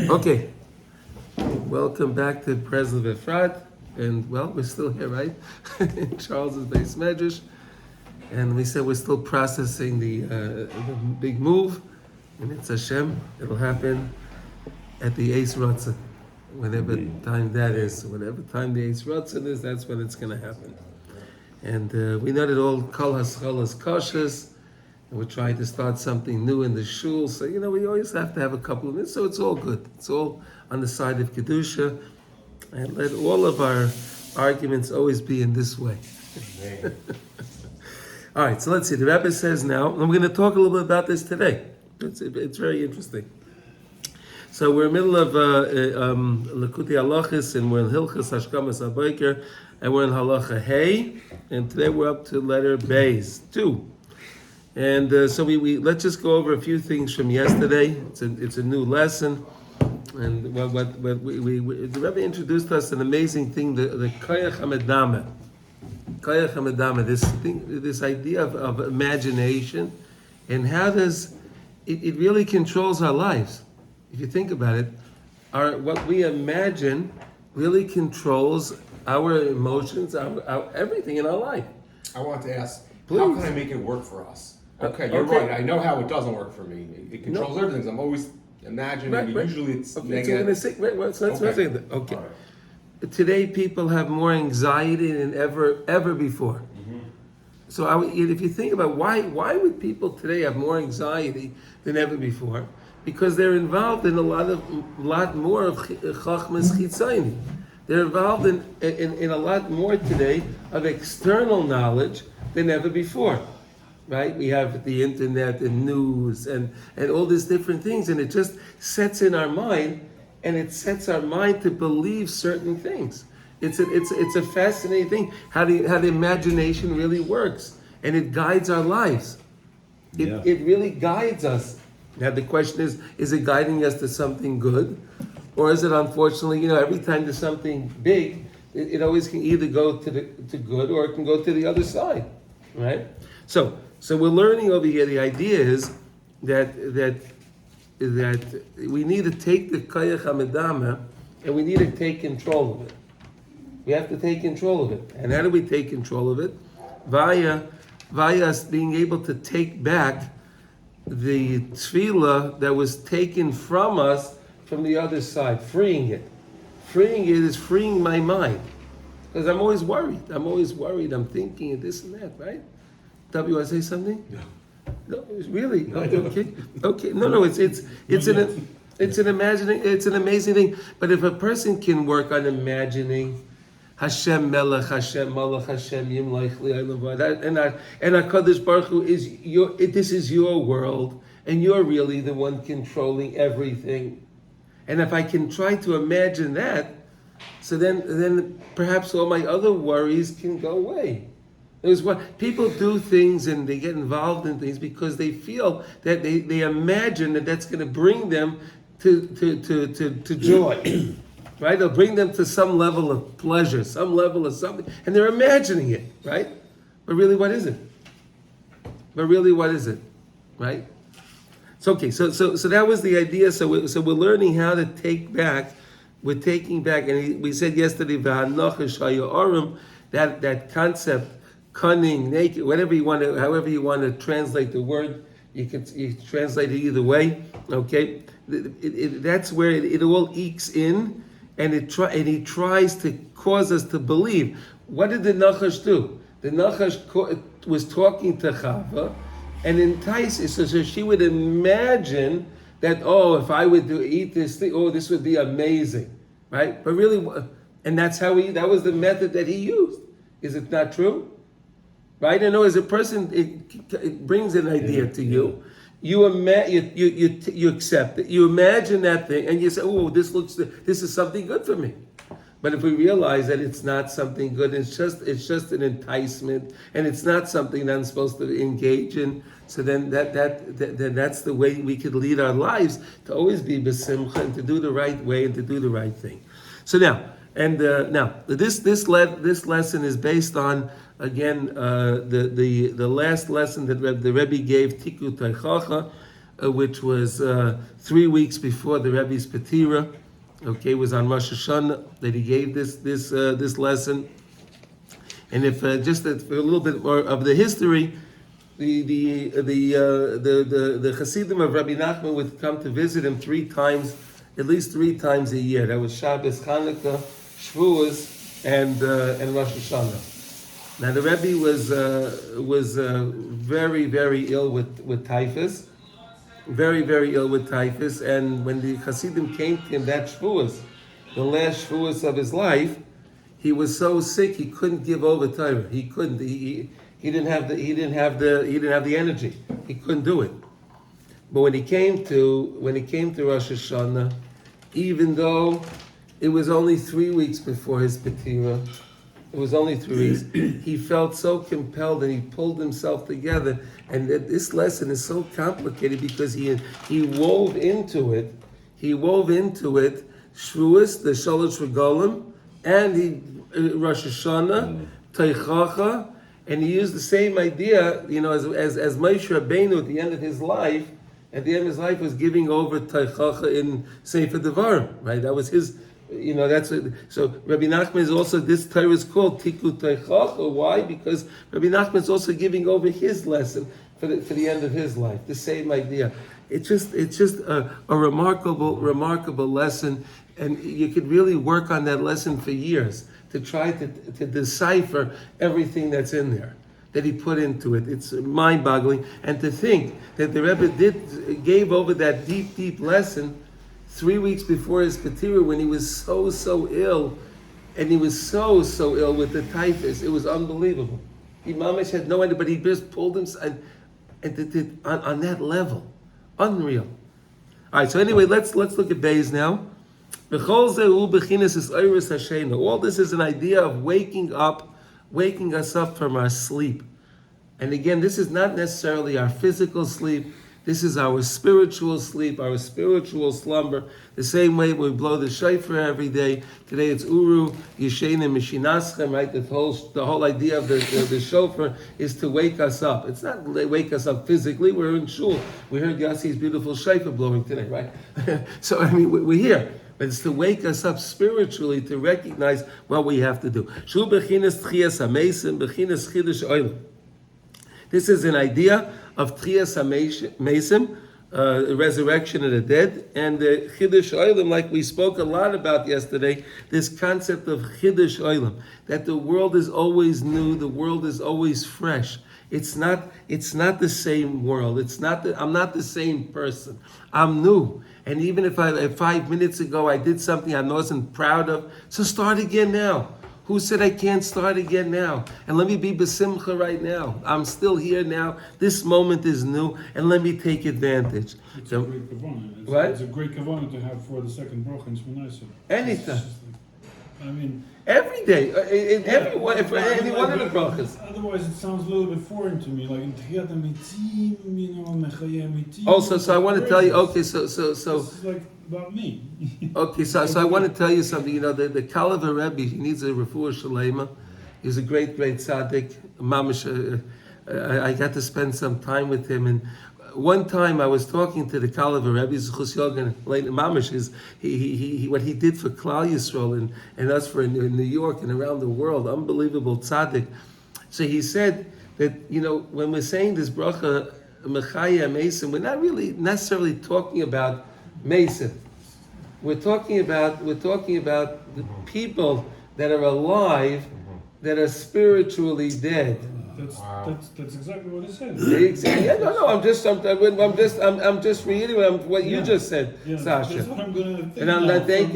Okay, welcome back to Breslov Efrat, and well, we're still here, right? In Charles's base medrash, and we said we're still processing the big move, and it's Hashem. It'll happen at the Eis Ratzah, whenever time that is. Whatever time the Eis Ratzah is, that's when it's going to happen. And we know that all Kol HaSchol is cautious. And we're trying to start something new in the shul, so we always have to have a couple of minutes. So it's all good. It's all on the side of kedusha, and let all of our arguments always be in this way. All right. So let's see. The Rebbe says now. I'm going to talk a little bit about this today. It's very interesting. So we're in the middle of Likutey Halachos, and we're in Hilchos Hashkamas HaBoker, and we're in Halacha Hey, and today we're up to letter Beis 2. And so we let's just go over a few things from yesterday. It's a new lesson, and the Rebbe introduced us an amazing thing, the Koyach HaMedama. Koyach HaMedama, this idea of imagination, and how does it really controls our lives. If you think about it, what we imagine really controls our emotions, our everything in our life. I want to ask, Please. How can I make it work for us? Okay, you're right. I know how it doesn't work for me. It controls everything. I'm always imagining. Right. Usually it's okay, negative. So we're going to say, okay. Right. Today people have more anxiety than ever before. Mm-hmm. So if you think about why would people today have more anxiety than ever before? Because they're involved in a lot more of chachmas chitzayni. They're involved in a lot more today of external knowledge than ever before. Right? We have the internet and news and all these different things, and it just sets in our mind, and it sets our mind to believe certain things. It's a fascinating thing how the imagination really works, and it guides our lives. It really guides us. Now the question is it guiding us to something good, or is it unfortunately, every time there's something big, it always can either go to good or it can go to the other side, right? So we're learning over here. The idea is that we need to take the Koyach HaMedama and we need to take control of it. We have to take control of it. And how do we take control of it? Via us being able to take back the Tefila that was taken from us from the other side, freeing it. Freeing it is freeing my mind. Because I'm always worried. I'm thinking and this and that, right? W, you want to say something? No, really? Okay. No. It's an amazing thing. But if a person can work on imagining Hashem Melech, Hashem Malach, Hashem Yimlech Li'Olam, and HaKadosh Baruch Hu this is your world, and you're really the one controlling everything. And if I can try to imagine that, so then perhaps all my other worries can go away. People do things and they get involved in things because they feel that they imagine that that's going to bring them to joy, right? They'll bring them to some level of pleasure, some level of something, and they're imagining it, right? But really, what is it? Right? So okay, so that was the idea. So we're learning how to take back. We're taking back, and we said yesterday, that concept. Cunning, naked, however you want to translate the word, you translate it either way. Okay, that's where it all ekes in, and he tries to cause us to believe. What did the Nachash do? The Nachash was talking to Chava, and entices, so she would imagine that if I would eat this thing, this would be amazing, right? But really, and that's that was the method that he used. Is it not true? Right? As a person, it brings an idea to you. You accept it. You imagine that thing, and you say, this is something good for me. But if we realize that it's not something good, it's just an enticement, and it's not something that I'm supposed to engage in. So then that's the way we could lead our lives, to always be besimcha and to do the right way and to do the right thing. So now this lesson is based on, again, the last lesson that the Rebbe gave, Tiku Teichacha, which was 3 weeks before the Rebbe's Petira. Okay, it was on Rosh Hashanah that he gave this lesson. And if just for a little bit more of the history, the Hasidim of Rabbi Nachman would come to visit him at least three times a year. That was Shabbos, Hanukkah, Shavuos, and Rosh Hashanah. Now the Rebbe was very, very ill with typhus, very, very ill with typhus. And when the Hasidim came to him that Shavuos, the last Shavuos of his life, he was so sick he couldn't give over Torah. He couldn't. He didn't have the energy. He couldn't do it. But when he came to Rosh Hashanah, even though it was only 3 weeks before his Petira, it was only 3 weeks, he felt so compelled and he pulled himself together. And this lesson is so complicated because he wove into it Shavuos, the Shalosh Regalim, and Rosh Hashanah, Teichacha, and he used the same idea, as Moshe Rabbeinu at the end of his life. At the end of his life, was giving over Teichacha in Sefer Devarim, right? That was his, that's it. So Rabbi Nachman is also, this Torah is called Tiku Teichacha. Why? Because Rabbi Nachman is also giving over his lesson for the end of his life. The same idea. It's just a remarkable lesson, and you could really work on that lesson for years to try to decipher everything that's in there, that he put into it. It's mind-boggling. And to think that the Rebbe gave over that deep lesson 3 weeks before his Petira, when he was so ill, and he was so ill with the typhus. It was unbelievable. Mamish had no idea, but he just pulled himself and on that level. Unreal. All right, so anyway, let's look at Beis now. All this is an idea of waking us up from our sleep. And again, this is not necessarily our physical sleep. This is our spiritual sleep, our spiritual slumber. The same way we blow the shofar every day. Today it's Uru, Yeshenim, Mishinaschem, right? The whole idea of the shofar is to wake us up. It's not to wake us up physically. We're in shul. We heard Yassi's beautiful shofar blowing today, right? So, we're here. But it's to wake us up spiritually to recognize what we have to do. This is an idea of Tchias HaMesim, resurrection of the dead, and the Chiddush Olam, like we spoke a lot about yesterday, this concept of Chiddush Olam, that the world is always new, the world is always fresh. It's not the same world. I'm not the same person. I'm new. And even if 5 minutes ago I did something I wasn't proud of, so start again now. Who said I can't start again now? And let me be besimcha right now. I'm still here now. This moment is new, and let me take advantage. It's a great kavanah. What? It's a great kavanah to have for the second bracha in Shema. Anytime. Every day, in any one of the brachas. Otherwise, it sounds a little bit foreign to me, like in Kriat Amitim, Mechayeh Amitim. Also, so I want to tell you. Okay, so. This is like about me. Okay, so I want to tell you something. The Kavanah Rebbe, he needs a refuah shalema. He's a great Tzaddik. Mamish, I got to spend some time with him, and one time I was talking to the Kavanah Rebbe, Mamish, he what he did for Klal Yisrael and us for in New York and around the world, unbelievable Tzaddik. So he said that when we're saying this bracha Mechayeh Mason, we're not really necessarily talking about Mason. We're talking about the people that are alive, that are spiritually dead. That's exactly what it says. Yeah, no. I'm just reiterating what you just said, Sasha. That's what I'm going to think. And thank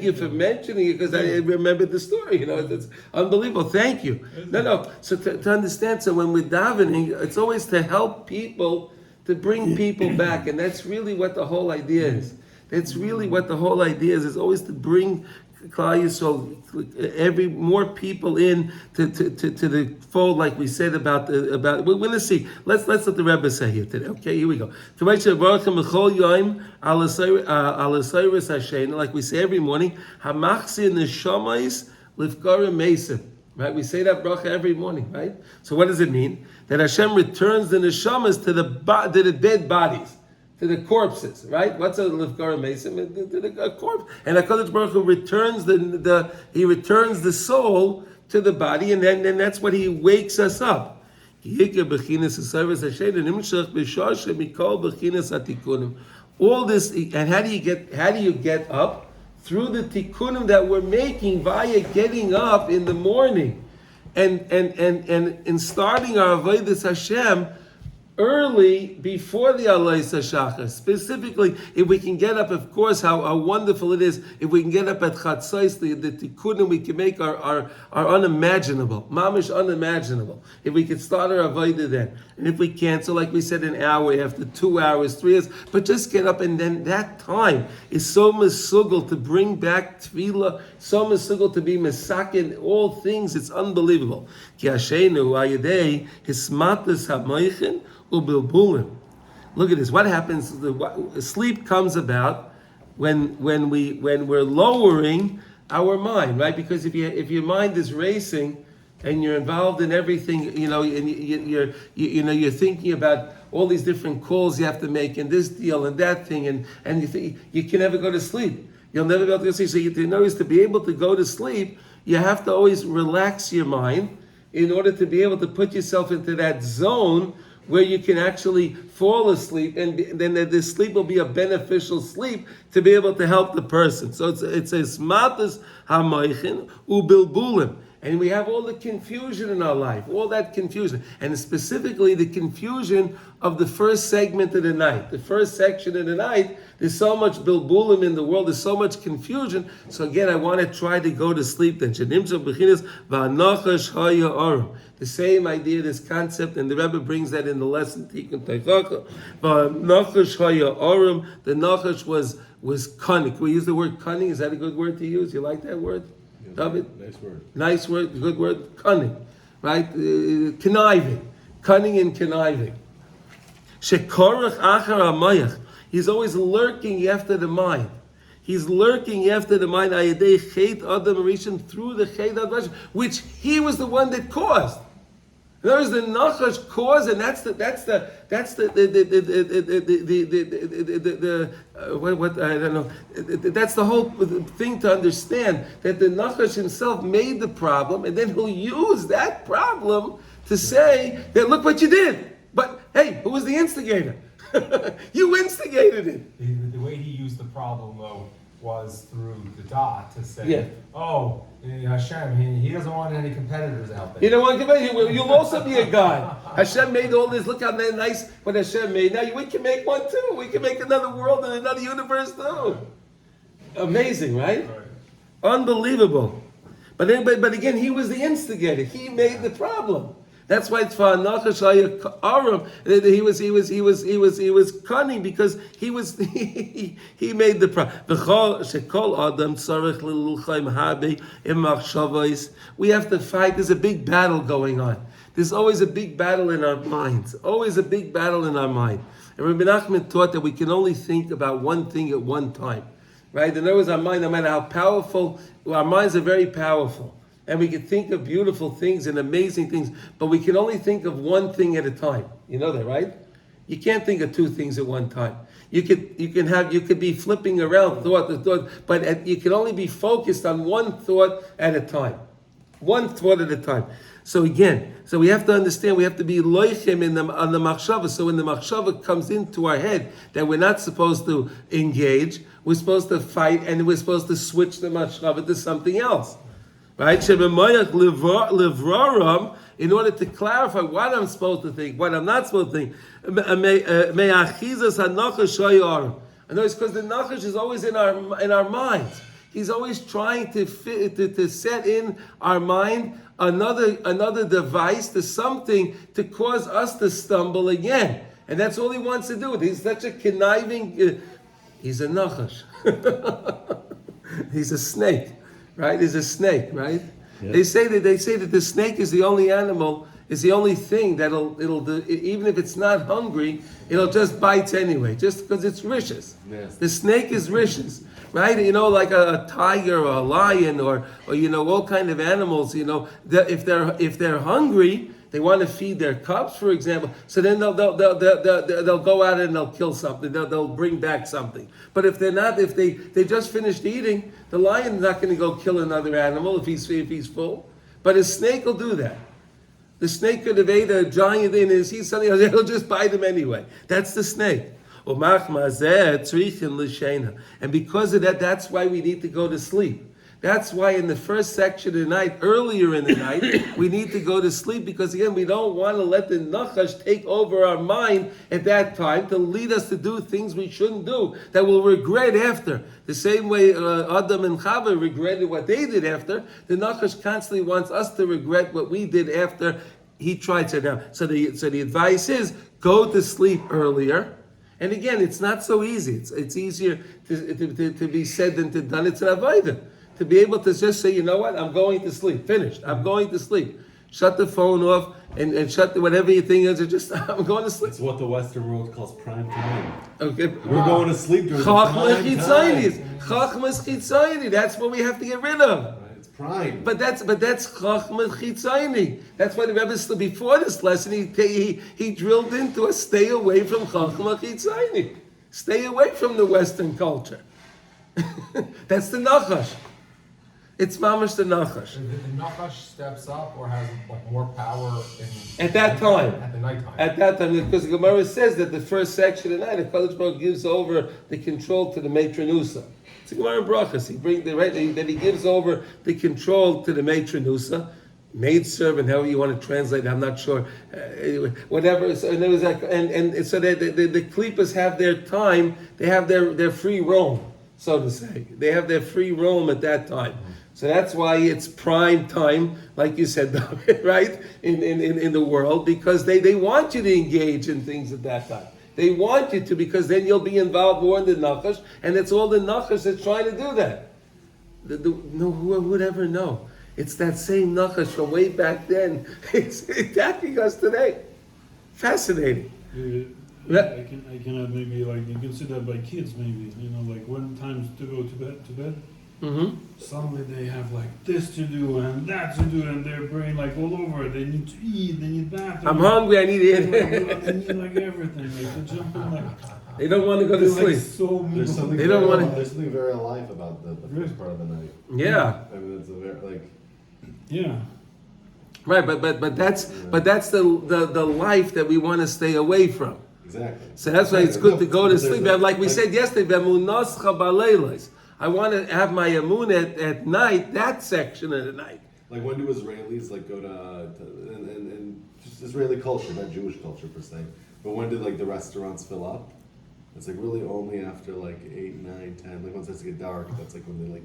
you for mentioning it, because I remembered the story. It's unbelievable. Thank you. No. So to understand, so when we're davening, it's always to help people, to bring people back, and that's really what the whole idea is. That's really what the whole idea is always to bring Klal Yisrael, more people in to the fold, like we said about. We're going to see. Let's let the Rebbe say here today. Okay, here we go. Like we say every morning, Hamachsi neshamayis lifgarim mesim. Right? We say that bracha every morning, right? So what does it mean? That Hashem returns the neshamas to the dead bodies, to the corpses, right? What's a lifkara mason? To the corpse. And HaKadosh Baruch Hu returns he returns the soul to the body, and then that's what he wakes us up. All this, and how do you get up? Through the tikkunim that we're making via getting up in the morning, and in starting our avodas Hashem early before the Alayis HaShachar. Specifically, if we can get up, of course, how wonderful it is if we can get up at Chatzos, the tikkunim we can make are unimaginable, mamish unimaginable. If we could start our avodah then, and if we can't, so like we said, an hour after 2 hours, 3 hours, but just get up, and then that time is so mesugel to bring back tefila, so mesugel to be mesakin, all things, it's unbelievable. Ki Hashenu ayedei hismatas hamoichin ubilbulim. Look at this. What happens? Sleep comes about when we're lowering our mind, right? Because if your mind is racing and you're involved in everything, and you're thinking about all these different calls you have to make and this deal and that thing, and you think you can never go to sleep. You'll never be able to go to sleep. So you notice to be able to go to sleep, you have to always relax your mind in order to be able to put yourself into that zone where you can actually fall asleep, and then the sleep will be a beneficial sleep to be able to help the person. So it's a smatas hamoichin ubilbulim. And we have all the confusion in our life, all that confusion. And specifically the confusion of the first segment of the night. The first section of the night, there's so much bilbulim in the world, there's so much confusion. So again, I want to try to go to sleep then. The same idea, this concept, and the Rebbe brings that in the lesson. The nachash was cunning. Can we use the word cunning? Is that a good word to use? You like that word? David? Nice word, good word, cunning, right? Conniving, cunning and conniving. Shekorach achar hamayach. He's always lurking after the mind. He's lurking after the mind. Ayadei chet adam rishon, through the chet adam, which he was the one that caused. In other words, the nachash cause, and that's the what I don't know. That's the whole thing to understand, that the nachash himself made the problem, and then he'll use that problem to say that look what you did. But hey, who was the instigator? You instigated it. The way he used the problem though was through the dot to say, oh, Hashem, he doesn't want any competitors out there. You don't want competitors. You'll also be a god. Hashem made all this. Look how nice what Hashem made. Now we can make one too. We can make another world and another universe too. Amazing, right? Unbelievable. But again, he was the instigator. He made the problem. That's why it's for nachash aram. He was cunning because he made the problem. We have to fight. There's a big battle going on. There's always a big battle in our minds. Always a big battle in our mind. And Rabbi Nachman taught that we can only think about one thing at one time. Right? In other words, our mind, no matter how powerful, our minds are very powerful. And we can think of beautiful things and amazing things, but we can only think of one thing at a time. You know that, right? You can't think of two things at one time. You could be flipping around thought to thought, but you can only be focused on one thought at a time. One thought at a time. So again, we have to understand, we have to be loichem on the machshava. So when the machshava comes into our head that we're not supposed to engage, we're supposed to fight, and we're supposed to switch the machshava to something else. Right? In order to clarify what I'm supposed to think, what I'm not supposed to think. And it's because the nachash is always in our minds. He's always trying to set in our mind another device to something to cause us to stumble again. And that's all he wants to do. He's such a conniving. He's a nachash. He's a snake. Right? Is a snake, right? Yeah. They say that the snake is the only animal is the only thing it'll do, even if it's not hungry, it'll just bite anyway, just because it's vicious. Yes. The snake is vicious, right? You know, like a tiger or a lion or all kind of animals. If they're hungry, they want to feed their cubs, for example. So then they'll go out and they'll kill something. They'll bring back something. But if they're not, if they just finished eating, the lion's not going to go kill another animal if he's full. But a snake will do that. The snake could have ate a giant in his heat, something else, he'll just bite him anyway. That's the snake. And because of that, that's why we need to go to sleep. That's why in the first section of the night, earlier in the night, we need to go to sleep, because again, we don't want to let the nachash take over our mind at that time to lead us to do things we shouldn't do, that we'll regret after. The same way Adam and Chava regretted what they did after, the nachash constantly wants us to regret what we did after he tried to. Now, so the advice is, go to sleep earlier. And again, it's not so easy. It's easier to be said than to done. It's an avodah. To be able to just say, you know what, I'm going to sleep. Finished. I'm going to sleep. Shut the phone off and shut whatever your thing is. And just, I'm going to sleep. It's what the Western world calls prime time. Okay. We're going to sleep during the prime time. Chachmas chitzayni. That's what we have to get rid of. It's prime. But that's chachmas chitzayni. That's why the Rebbe, before this lesson, he drilled into us, stay away from chachmas chitzayni. Stay away from the Western culture. That's the nachash. It's mamash the nachash. The nachash steps up or has more power at that time. At the nighttime. At that time, because the Gemara says that the first section of the night, the Kodesh Baruch gives over the control to the matronusa. It's a Gemara in Brachas. He gives over the control to the matronusa, maid servant, however you want to translate. I'm not sure. Whatever. So, and there was so the klipas have their time. They have their free roam, so to say. They have their free roam at that time. So that's why it's prime time, like you said, right, in the world, because they want you to engage in things at that time. They want you to, because then you'll be involved more in the nachash, and it's all the nachash that's trying to do that. Who would ever know? It's that same nachash from way back then. It's attacking us today. Fascinating. I can add maybe, like, you can see that by kids maybe, like when times to go to bed. Mm-hmm. Suddenly they have like this to do and that to do, and their brain like all over. They need to eat, they need that. I'm hungry, I need to eat. They need like everything. Like to jump in, like they don't want to go to sleep. There's something They don't want to. There's something very alive about the first part of the night. Yeah. I mean, it's a very yeah. Right, but that's the life that we want to stay away from. Exactly. So that's why it's good to go to sleep. Like we said yesterday, I want to have my emunah at night, that section of the night. Like, when do Israelis like go to and just Israeli culture, not Jewish culture per se, but when did like the restaurants fill up? It's like really only after like 8, 9, 10. Like once it starts to get dark, that's like when they like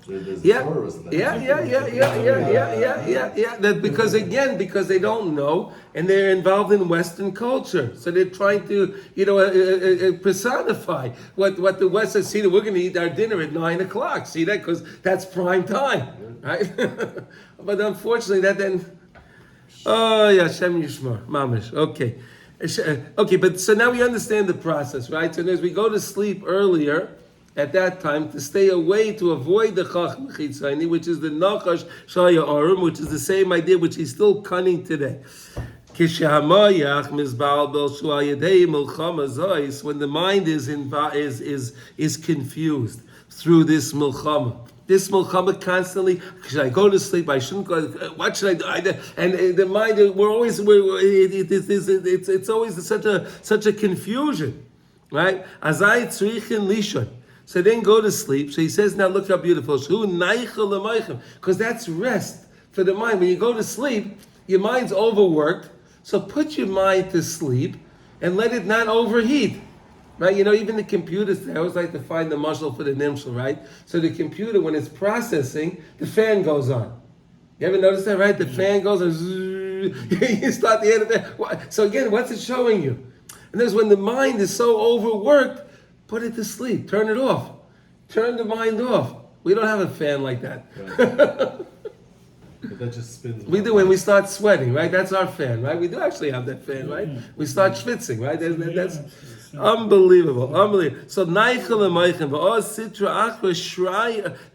there's Yeah, tourists that yeah. That because they don't know, and they're involved in Western culture, so they're trying to, personify what the West says. See, that we're going to eat our dinner at 9 o'clock. See that, because that's prime time, right? But unfortunately, that then, Shem Yishmar, Mamish. Okay, but so now we understand the process, right? So as we go to sleep earlier at that time, to stay away, to avoid the chachma chitzayni, which is the nachash shaya arum, which is the same idea, which he's still cunning today. When the mind is confused through this milchama. This milchama constantly, should I go to sleep? I shouldn't go. What should I do? And the mind, it's always such a confusion, right? Azai tzrichin lishon. So then go to sleep. So he says, now look how beautiful. Because that's rest for the mind. When you go to sleep, your mind's overworked. So put your mind to sleep and let it not overheat. Right? Even the computers, I always like to find the muscle for the nimshal, right? So the computer, when it's processing, the fan goes on. You ever notice that, right? The fan goes on, you start the end. So again, what's it showing you? And that's when the mind is so overworked, put it to sleep. Turn it off. Turn the mind off. We don't have a fan like that. But that just spins. We do when we start sweating, right? That's our fan, right? We do actually have that fan, right? We start schwitzing, right? That's unbelievable, unbelievable. So Neichel and Meichen, v'oz sitra achra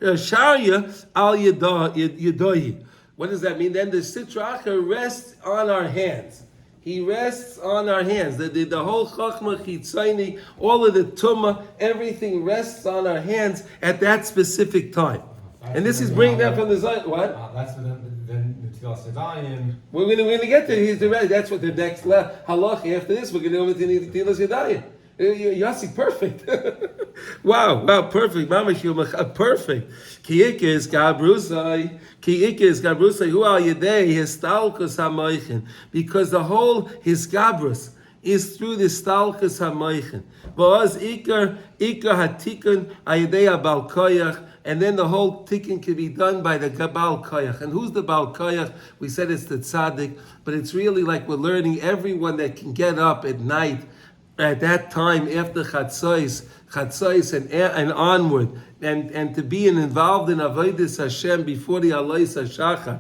sharya al yadoyi. What does that mean? Then the sitra achra rests on our hands. He rests on our hands. The whole chachma chitzayni, all of the tumah, everything rests on our hands at that specific time. And this is bringing that from the Zion. What? That's then the Tefillah Yadayim. We're going to get to it. He's the right. That's what the next halacha after this. We're going to go into the Tefillah Yadayim. Yossi, perfect. wow, perfect. Mamash, perfect. Ki ikis gabrusai hu al yedei histalkus hamoichin, because the whole his gabrus is through the stalkus hamoichin. V'oz ikar hatikun ayedei abal koyach. And then the whole tikkun can be done by the Baal Koyach. And who's the Baal Koyach? We said it's the Tzaddik, but it's really like we're learning everyone that can get up at night, at that time after Chatzos and onward, and to be involved in Avodas Hashem before the Alois HaShachar.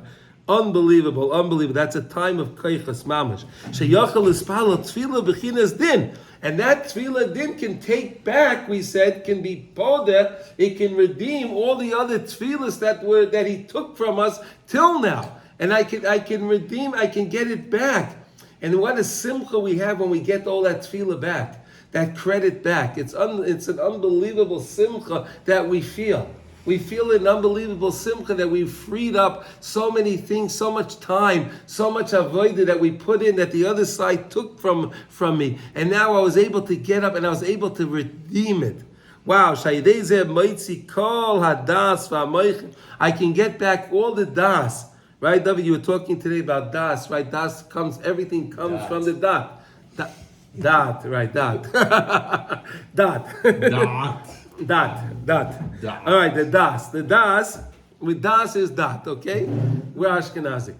Unbelievable. That's a time of Koychas Mamash. Sheyachal ispal tefillah b'chinas din. And that tefillah din can take back, we said, can be podeh, it can redeem all the other tefillahs that he took from us till now. And I can redeem, I can get it back. And what a simcha we have when we get all that tefillah back, that credit back. It's an unbelievable simcha that we feel. We feel an unbelievable simcha that we've freed up so many things, so much time, so much avodah that we put in that the other side took from me. And now I was able to get up and I was able to redeem it. Wow. I can get back all the das. Right, David, you were talking today about das, right? Das comes, everything comes from the dot. Dot, right, dot. Dot. Dot. All right, the das. The das, with das is dot, okay? We're Ashkenazi.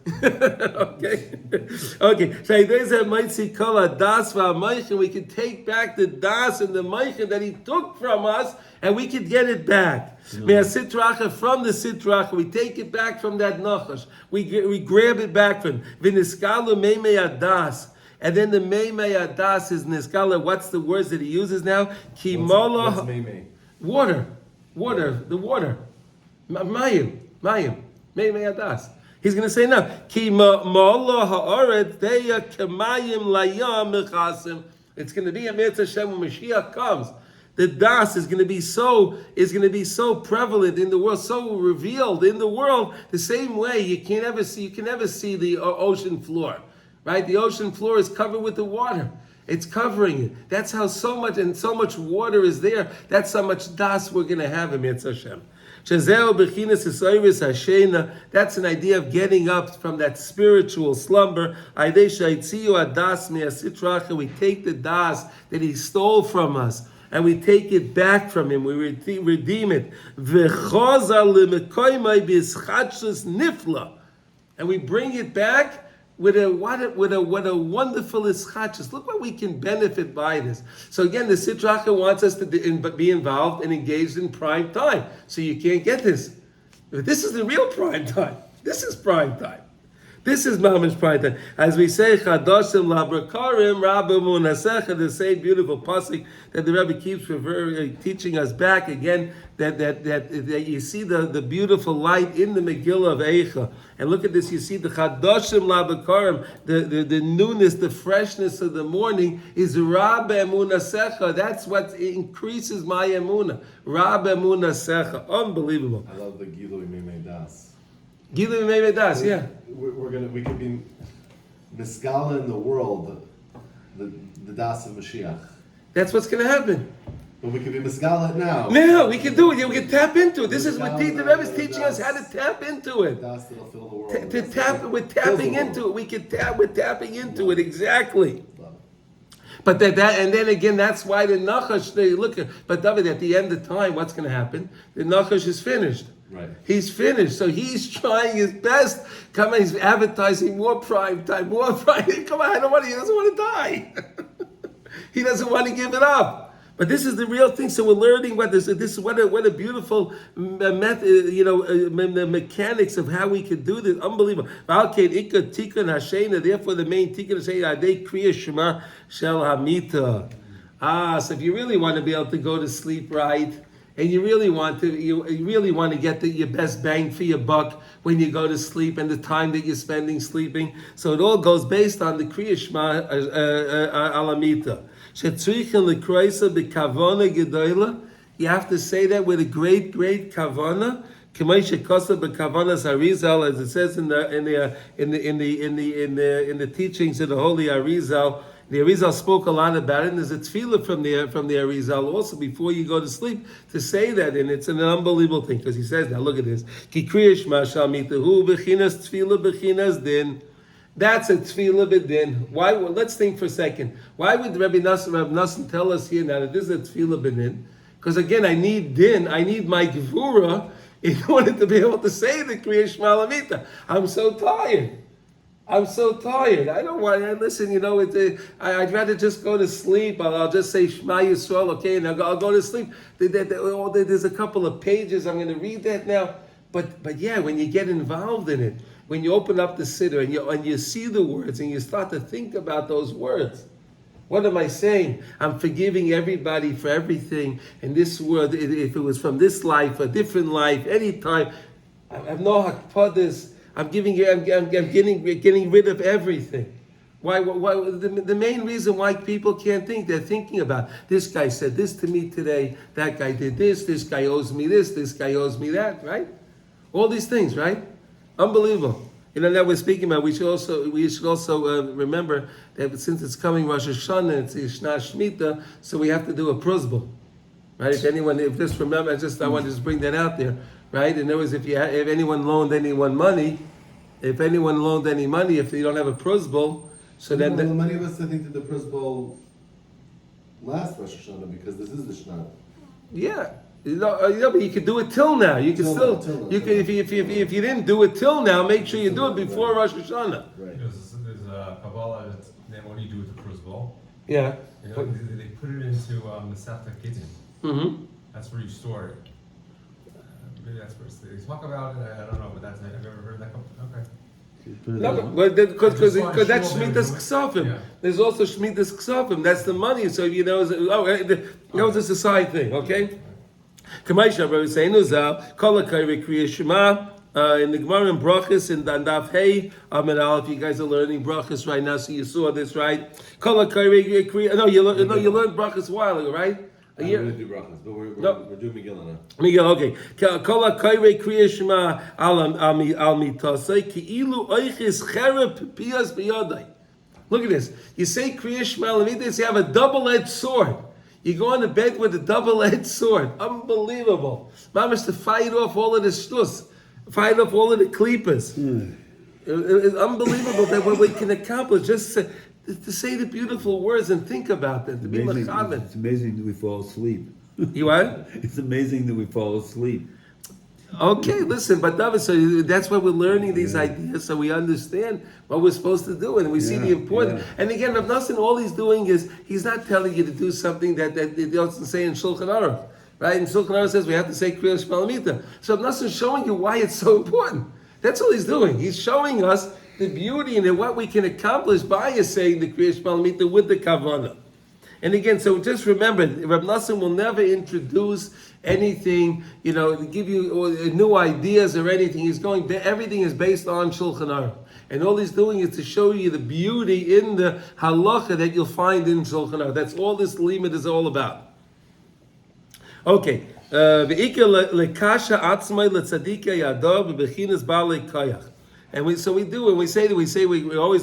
Okay. So there's a mighty kol das v'amaychen. We can take back the das and the maychen that he took from us, and we can get it back. From the sitracha, we take it back from that nachash. We grab it back from v'niskalu meimei adas. And then the meimei adas is niskala. What's the words that he uses now? Kimola. What's meimei? Water, the water. Mayim, meimei adas. He's going to say now, Ki ma'ala ha'aret deya kemayim layam mechasim. It's going to be a mitzvah Hashem when Mashiach comes. The das is going to be so prevalent in the world, so revealed in the world, the same way you can never see the ocean floor, right? The ocean floor is covered with the water. It's covering it. That's how so much water is there. That's how much das we're going to have in Mitzvah Hashem. That's an idea of getting up from that spiritual slumber. We take the das that he stole from us, and we take it back from him. We redeem it. And we bring it back with a wonderful ischachus. Look what we can benefit by this. So again, the Sitracha wants us to be involved and engaged in prime time. So you can't get this. But this is the real prime time. This is prime time. This is Mamash prime time. As we say, Chadoshim Labrakarim Rabbi Munasecha, the same beautiful pasuk that the Rebbe keeps teaching us back again, that you see the beautiful light in the Megillah of Eicha. And look at this, you see the Chadoshim Labrakarim, the newness, the freshness of the morning is Rabbi Munasecha. That's what increases my emunah. Rabbi Munasecha. Unbelievable. I love the Gilui Mimei Das. Gilui Mimei Das, yeah. We could be Miskala in the world, the Das of Mashiach. That's what's going to happen. But we could be Miskala now. No, we can do it. We can tap into it. This is what the Rebbe is teaching us how to tap into it. Das that'll fill the world. We're tapping into it. We can tap. We're tapping into it exactly. But that and then again, that's why the Nachash. They look at. But David, at the end of time, what's going to happen? The Nachash is finished. Right. He's finished, so he's trying his best. Come on, he's advertising more prime time, more prime. Come on, he doesn't want to die. He doesn't want to give it up. But this is the real thing. So we're learning what this is. What a beautiful method. The mechanics of how we could do this. Unbelievable. Therefore, the main tikkun Hashena they Kriya Shema Shel Hamita. So if you really want to be able to go to sleep right, and you really want to get your best bang for your buck when you go to sleep and the time that you're spending sleeping. So it all goes based on the Kriya Shema Alamita. You have to say that with a great Kavanah. As it says in the teachings of the Holy Arizal. The Arizal spoke a lot about it, and there's a tefillah from the Arizal also before you go to sleep to say that, and it's an unbelievable thing because he says, now look at this. That's a tefillah b'din. Why? Well, let's think for a second. Why would Rabbi Nassim tell us here now that this is a tefillah b'din? Because again, I need din, I need my gevura in order to be able to say the Kriya Shema Lamita. I'm so tired. I don't want to listen. I'd rather just go to sleep. I'll just say Shema Yisrael, okay, and I'll go to sleep. There's a couple of pages. I'm going to read that now. But yeah, when you get involved in it, when you open up the siddur and you see the words and you start to think about those words, what am I saying? I'm forgiving everybody for everything. And this world, if it was from this life, a different life, any time, I have no hakpadas. I'm getting rid of everything. Why? The main reason why people can't think, they're thinking about, this guy said this to me today, that guy did this guy owes me this guy owes me that, right? All these things, right? Unbelievable. That we're speaking about, we should also remember that since it's coming Rosh Hashanah, it's Shna Shemitah, so we have to do a pruzbul, right? I want to just bring that out there. Right? In other words, if anyone loaned anyone money, if you don't have a pruzbul, so then many of us I think did the pruzbul last Rosh Hashanah because this is the Shana. Yeah, but you could do it till now. You can still, if you didn't do it till now, make sure you do it before Rosh Hashanah. Right. There's a Kabbalah that when you do it the pruzbul, Yeah. they put it into the Sefta Gittin. Mm-hmm. That's where you store it. Maybe that's where they talk about it. I don't know, but I've never heard that. Okay. No, because that's Shemitah's Yeah. Ksafim. There's also Shemitah's Ksafim. that's the money. So that was a side thing, okay? Kamaisha, Rabbi Seinuzal, Kol HaKayre Kriya Shema, in the Gemara in Brachas, in Daf Hey, Amid Aleph, you guys are learning Brachas right now, so you saw this, right? Kol HaKayre Kriya, you learned Brachas a while ago, right? We're going to do brachas, but we're doing Megillah now. Miguel, okay. Kol HaKayre Kriya Shema al mitasei ki'ilu oichis chereb piyas b'yadai. Look at this. You say Kriya Shema al mitasei, you have a double-edged sword. You go on to bed with a double-edged sword. Unbelievable. Mamash to fight off all of the shtus, fight off all of the klipas. It's unbelievable that what we can accomplish just to say the beautiful words and think about them, to be mechavan. It's amazing that we fall asleep. You what? It's amazing that we fall asleep. Okay, listen, but David, so that's why we're learning these ideas, so we understand what we're supposed to do, and we see the importance. And again, Rav Nosson, all he's doing is, he's not telling you to do something that he doesn't say in Shulchan Aruch, right? And Shulchan Aruch says we have to say Kriya Shema Lamita. So Rav Nosson is showing you why it's so important. That's all he's doing. He's showing us the beauty and what we can accomplish by saying the Kriya Shema Lamita with the Kavanah. And again, so just remember, Rav Nosson will never introduce anything, to give you new ideas or anything. Everything is based on Shulchan Aruch. And all he's doing is to show you the beauty in the halacha that you'll find in Shulchan Aruch. That's all this limit is all about. Okay. And we always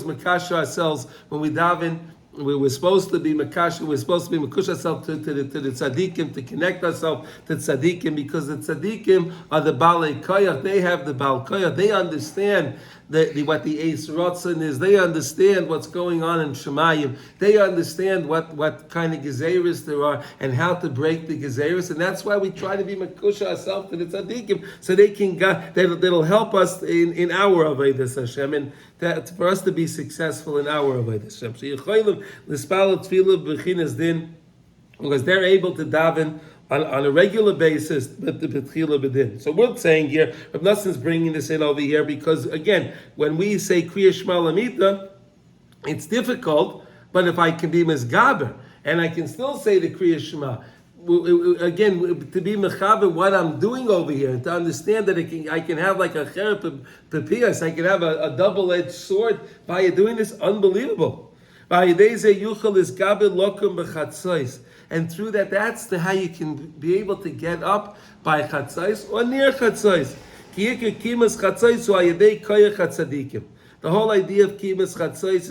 makasha ourselves when we daven. We're supposed to be makash. We're supposed to be makush ourselves to the tzaddikim, to connect ourselves to tzaddikim, because the tzaddikim are the balei koyach. They have the bal koyach. They understand what the eis rotzen is. They understand what's going on in Shemayim. They understand what kind of gezeris there are and how to break the gezeris. And that's why we try to be makush ourselves to the tzaddikim, so that'll help us in our avodas Hashem, and for us to be successful in our avodas Hashem. So Yecholim l'spal tefillah b'chinas din because they're able to daven on a regular basis, but the B'tchila B'din. So we're saying here, Rav Nassan's bringing this in over here because, again, when we say Kriya Shema Lamita, it's difficult, but if I can be Mizgaber, and I can still say the Kriya Shema, again, to be mechaber what I'm doing over here, and to understand that I can have like a cherep pepias, I can have a double-edged sword by doing this, unbelievable. And through that, that's how you can be able to get up by chatzais or near chatzais. The whole idea of kimas chatzais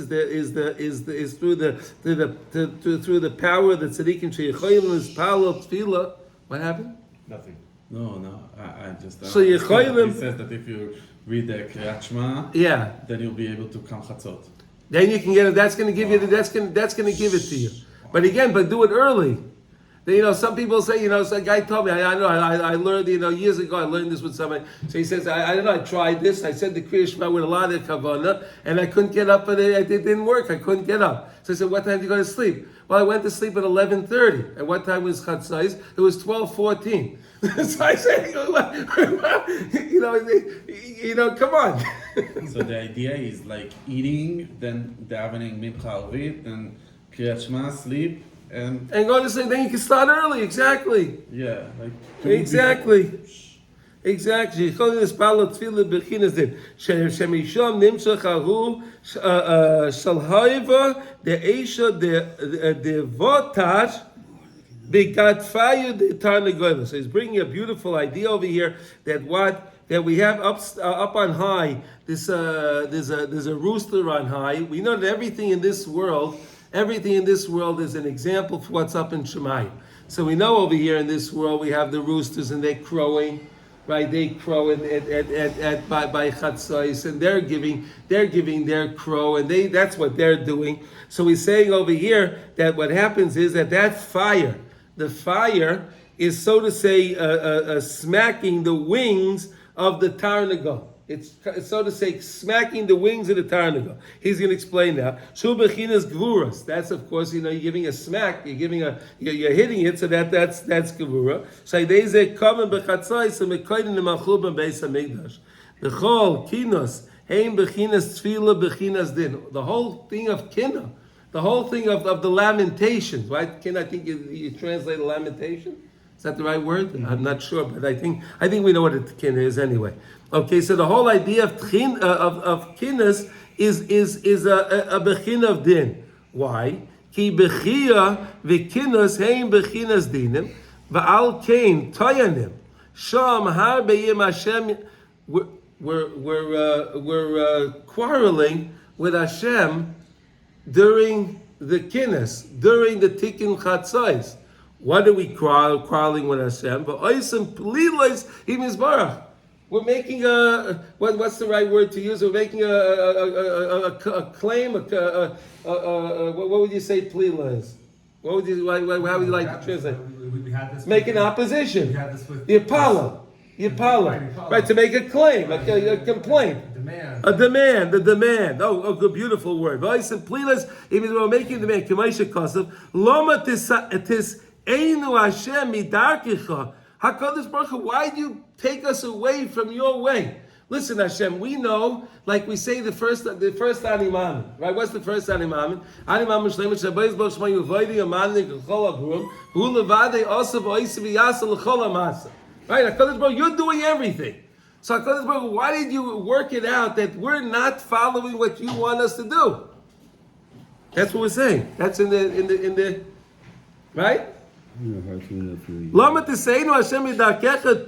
is through the power that tzaddikim sheyichoyim is palo tefila. What happened? Nothing. No, I just. So Yecholim- He says that if you read the Kriat Shema, Yeah. then you'll be able to come chatzot. Then you can get it. That's going to give you. That's going to give it to you. But again, do it early. Some people say, so a guy told me, I learned, years ago, I learned this with somebody. So he says, I don't know, I tried this. I said the Kriat Shema with a lot of Kavanah, and I couldn't get up, and it didn't work. I couldn't get up. So I said, what time did you go to sleep? Well, I went to sleep at 11:30. And what time was Chatzais? It was 12:14. So I said, come on. So the idea is like eating, then davening mincha arvit, then Kriat Shema, sleep, and go to sleep, then you can start early, exactly. yeah, like Exactly. יכולים לספר לו תפילה בחינס דין, שמשום נמשך ההוא של האיבה דאישה דבוטש בגדפיה דתרנגולה. So he's bringing a beautiful idea over here that we have up on high. There's a rooster on high. We know that everything in this world is an example for what's up in Shemayim. So we know over here in this world we have the roosters and they're crowing, right? They crow by Chatzos, and they're giving their crow, and that's what they're doing. So he's saying over here that what happens is that fire, the fire is, so to say, smacking the wings of the tarnagol. It's, so to say, smacking the wings of the tarnagol. He's going to explain now. Shu bechinas gvuras. That's, of course, you're giving a smack. You're hitting it. So that's gvura. So they come bechatzos and mekoyden l'malchut beis hamikdash. Bechol kinos hein bechinas tefila bechinas din. The whole thing of kinah, the whole thing of the lamentations, right? Kinah, I think you translate a lamentation. Is that the right word? Mm-hmm. I'm not sure, but I think we know what a kinah is anyway. Okay, so the whole idea of kinnas is a bechin of din. Why? Ki bechia v'kinnas hein bechinas dinim v'al kein toyanim sham har b'yim Hashem. We're quarreling with Hashem during the kinnas, during the tikkun chatzos. What are we quarreling with Hashem? We're making what's the right word to use? We're making a claim. What would you say plila is? How would you like to translate? We had this. Make an opposition. We had this with The Apollo. Right, to make a claim, a complaint. A demand. Oh, good, beautiful word. It means we're making a demand. Loma tis einu Hashem midarkecha. HaKadosh Baruch Hu, why do you take us away from your way? Listen, Hashem, we know, like we say the first animam, right? What's the first animam? Animam shleimus shabayis bo shmayu vaydi amanik l'chol agrum hu levadei osav oisiv yasa l'chol amasa. Right? HaKadosh Baruch Hu, you're doing everything. So HaKadosh Baruch Hu, why did you work it out that we're not following what you want us to do? That's what we're saying. That's in the right? Lama tisaynu Hashem yidarkecha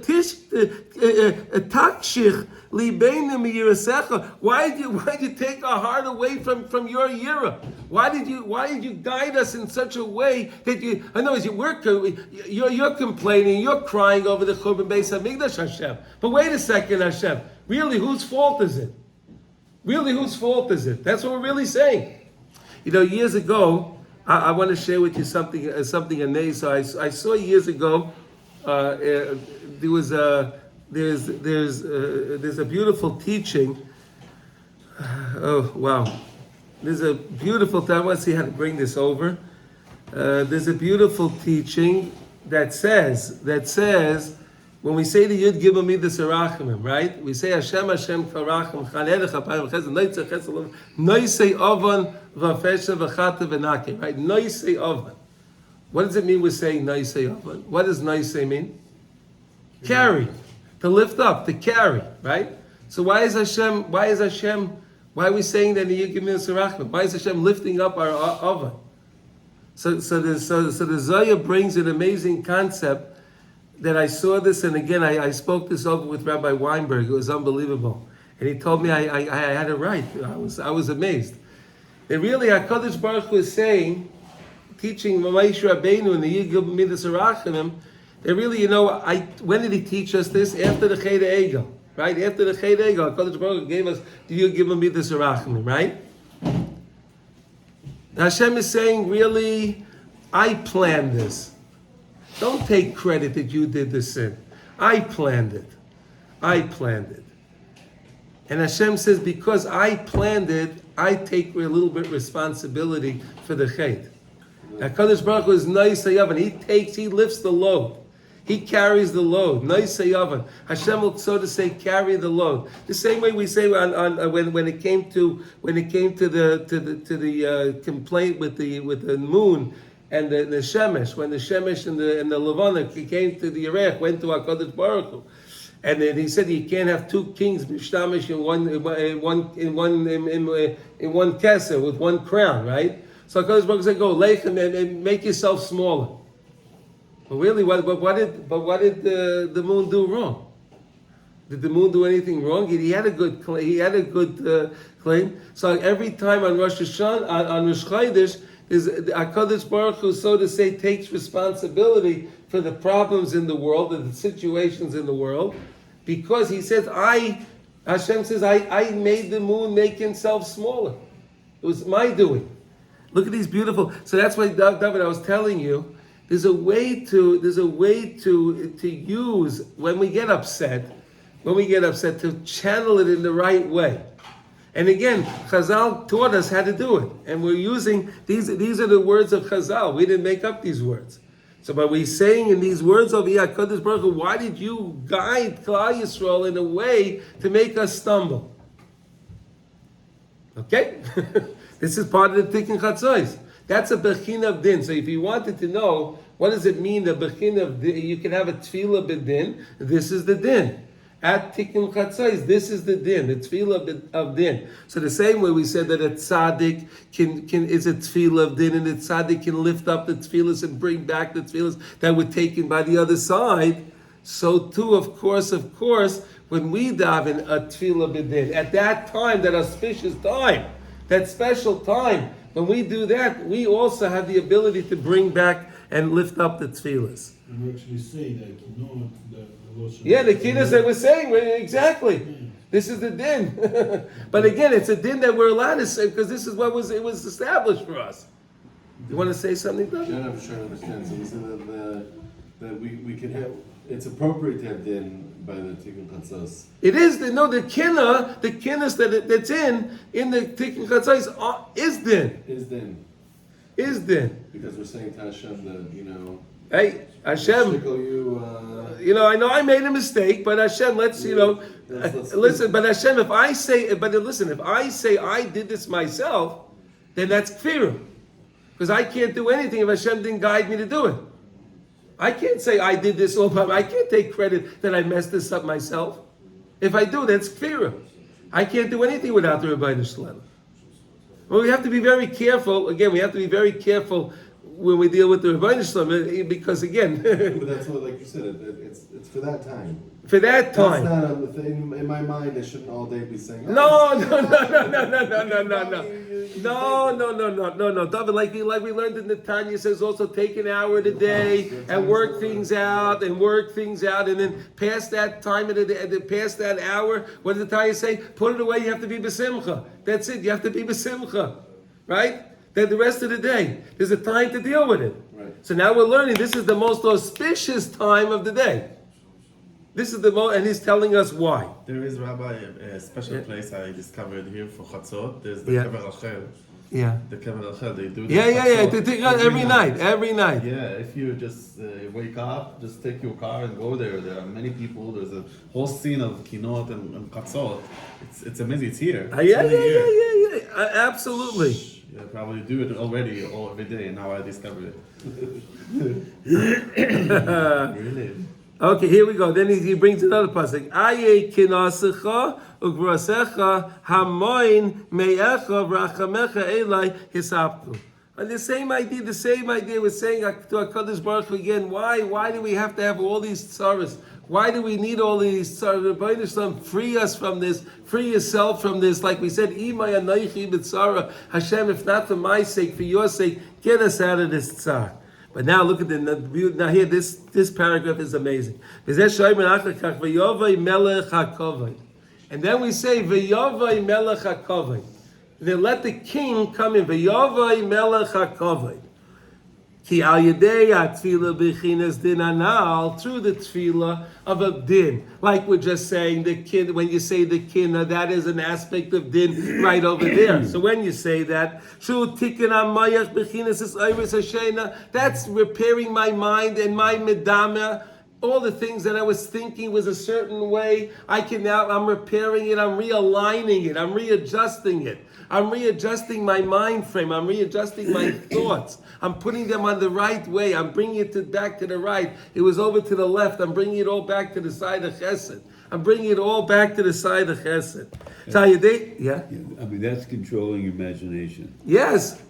takshich libeinu miyirasecha. Why did you take our heart away from your yira? Why did you guide us in such a way that you? I know you're complaining, you're crying over the Churban Beis Hamikdash, Hashem. But wait a second, Hashem. Really, whose fault is it? That's what we're really saying. Years ago, I want to share with you something amazing. So I saw years ago there's a beautiful teaching. Oh wow, there's a beautiful time. I want to see how to bring this over. there's a beautiful teaching that says, when we say the Yud Gimel Midas Arachimim, right? We say Hashem Karachim Chanelech Apayim Chesed Noisei Chesed Noisei Ovan Vafesha V'Chata V'Nake, right? Noisei Ovan. What does it mean we're saying Noisei Ovan? What does Noisei mean? Carry, to lift up, to carry, right? So why are we saying that the Yud Gimel Midas Arachimim? Why is Hashem lifting up our Ovan? So the Zohar brings an amazing concept that I saw this, and again, I spoke this over with Rabbi Weinberg. It was unbelievable. And he told me I had it right. I was amazed. And really, HaKadosh Baruch Hu is saying, teaching Moshe Rabbeinu in the Yud Gimel Midas Arachimim, that really, when did he teach us this? After the Cheder Egel, right? After the Cheder Egel, HaKadosh Baruch Hu gave us the Yud Gimel Midas Arachimim, right? Hashem is saying, really, I planned this. Don't take credit that you did the sin. I planned it. And Hashem says, because I planned it, I take a little bit responsibility for the chait. HaKadosh Baruch Hu is Noisei Ovan. He lifts the load. He carries the load. Noisei Ovan. Hashem will, so to say, carry the load. The same way we say when it came to the complaint with the moon and the Shemesh, when the Shemesh and the Levana came to the Yerech, went to HaKadosh Baruch Hu, and then he said you can't have two kings mishtamish in one keser with one crown, right? So HaKadosh Baruch Hu said, go lechem and make yourself smaller. But really, what did the moon do wrong? Did the moon do anything wrong? He had a good claim. So every time on Rosh Hashanah, on Rosh Chodesh, is HaKadosh Baruch Hu, so to say, takes responsibility for the problems in the world, and the situations in the world, because he says, Hashem says, I made the moon make himself smaller. It was my doing. Look at these beautiful. So that's why, David, I was telling you, there's a way to use when we get upset, to channel it in the right way. And again, Chazal taught us how to do it. And we're using, these are the words of Chazal. We didn't make up these words. So by we saying in these words of HaKadosh Baruch Hu, why did you guide Klal Yisrael in a way to make us stumble? Okay? This is part of the Tikkun Chatzos. That's a Bechina of Din. So if you wanted to know, what does it mean, the Bechina of Din? You can have a Tefila B'Din. This is the Din. At Tikkun Chatzos, this is the Din, the Tefila of Din. So the same way we said that a Tzaddik is a Tefila of Din, and the Tzaddik can lift up the Tefilas and bring back the Tefilas that were taken by the other side. So too, of course, when we daven a Tefila B'Din, at that time, that auspicious time, that special time, when we do that, we also have the ability to bring back and lift up the Tefilas. And we actually say that, the yeah, the kiddush that we're saying, exactly. This is the din. But again, it's a din that we're allowed to say because this is what it was established for us. You want to say something, Doug? No, I'm sure I understand. So we said that we can have, it's appropriate to have din by the Tikkun Chatzos. It is the kinnis that's in the Tikkun Chatzos is din. Is din. Because we're saying to Hashem that, hey, Hashem, I know I made a mistake, but Hashem, listen, but Hashem, if I say I did this myself, then that's kfirah. Because I can't do anything if Hashem didn't guide me to do it. I can't say I did this all by myself. I can't take credit that I messed this up myself. If I do, that's kfirah. I can't do anything without the Rebbeinu Shalom. Well, we have to be very careful. Again, we have to be very careful when we deal with the Rebbeinu Shalom, because again, but that's what, like you said, it's for that time. For that time. That's not a thing in my mind. I shouldn't all day be saying. No. David, like we learned in the Tanya, says also take an hour a day and work things out, and then past that time of the day, past that hour, what does the Tanya say? Put it away. You have to be besimcha. That's it. You have to be besimcha, right? Then the rest of the day, there's a time to deal with it. Right. So now we're learning this is the most auspicious time of the day. This is the most, and he's telling us why. There is, Rabbi, a special place I discovered here for Chatzot. There's the Yeah. Kever Rachel. Yeah. the Kavanah, they do. Yeah. Chatzot Every night. Yeah, if you just wake up, just take your car and go there. There are many people. There's a whole scene of kinot and katzot. It's amazing. It's here. It's really here. Absolutely. Yeah, probably do it already all every day, and now I discovered it. Really? Okay, here we go. Then he brings another pasuk. Aye kinasecha ugrasecha hamoin me'echa v'rachamecha elai hisaptu. And the same idea we're saying to HaKadosh Baruch Hu again. Why do we have to have all these tzaras? Why do we need all these tzaras? Rebbeinu Shalom, free us from this. Free yourself from this. Like we said, Imay anaychi b'tzara. Hashem, if not for my sake, for your sake, get us out of this tzar. But now look at now here this paragraph is amazing. And then we say V'yovay melech hakovay. Then let the king come in. V'yovay melech hakovay. Ki al yedei tefila b'chinas din anal, through the tefila of a din. Like we're just saying, the kin, when you say the kin, that is an aspect of din right over there. So when you say that, shu tikkun hamayach b'chinas is iris hashena, that's repairing my mind and my medama. All the things that I was thinking was a certain way, I'm repairing it, I'm realigning it, I'm readjusting it. I'm readjusting my mind frame. I'm readjusting my thoughts. I'm putting them on the right way. I'm bringing it back to the right. It was over to the left. I'm bringing it all back to the side of Chesed. I'm bringing it all back to the side of Chesed. So yeah? I mean, that's controlling imagination. Yes.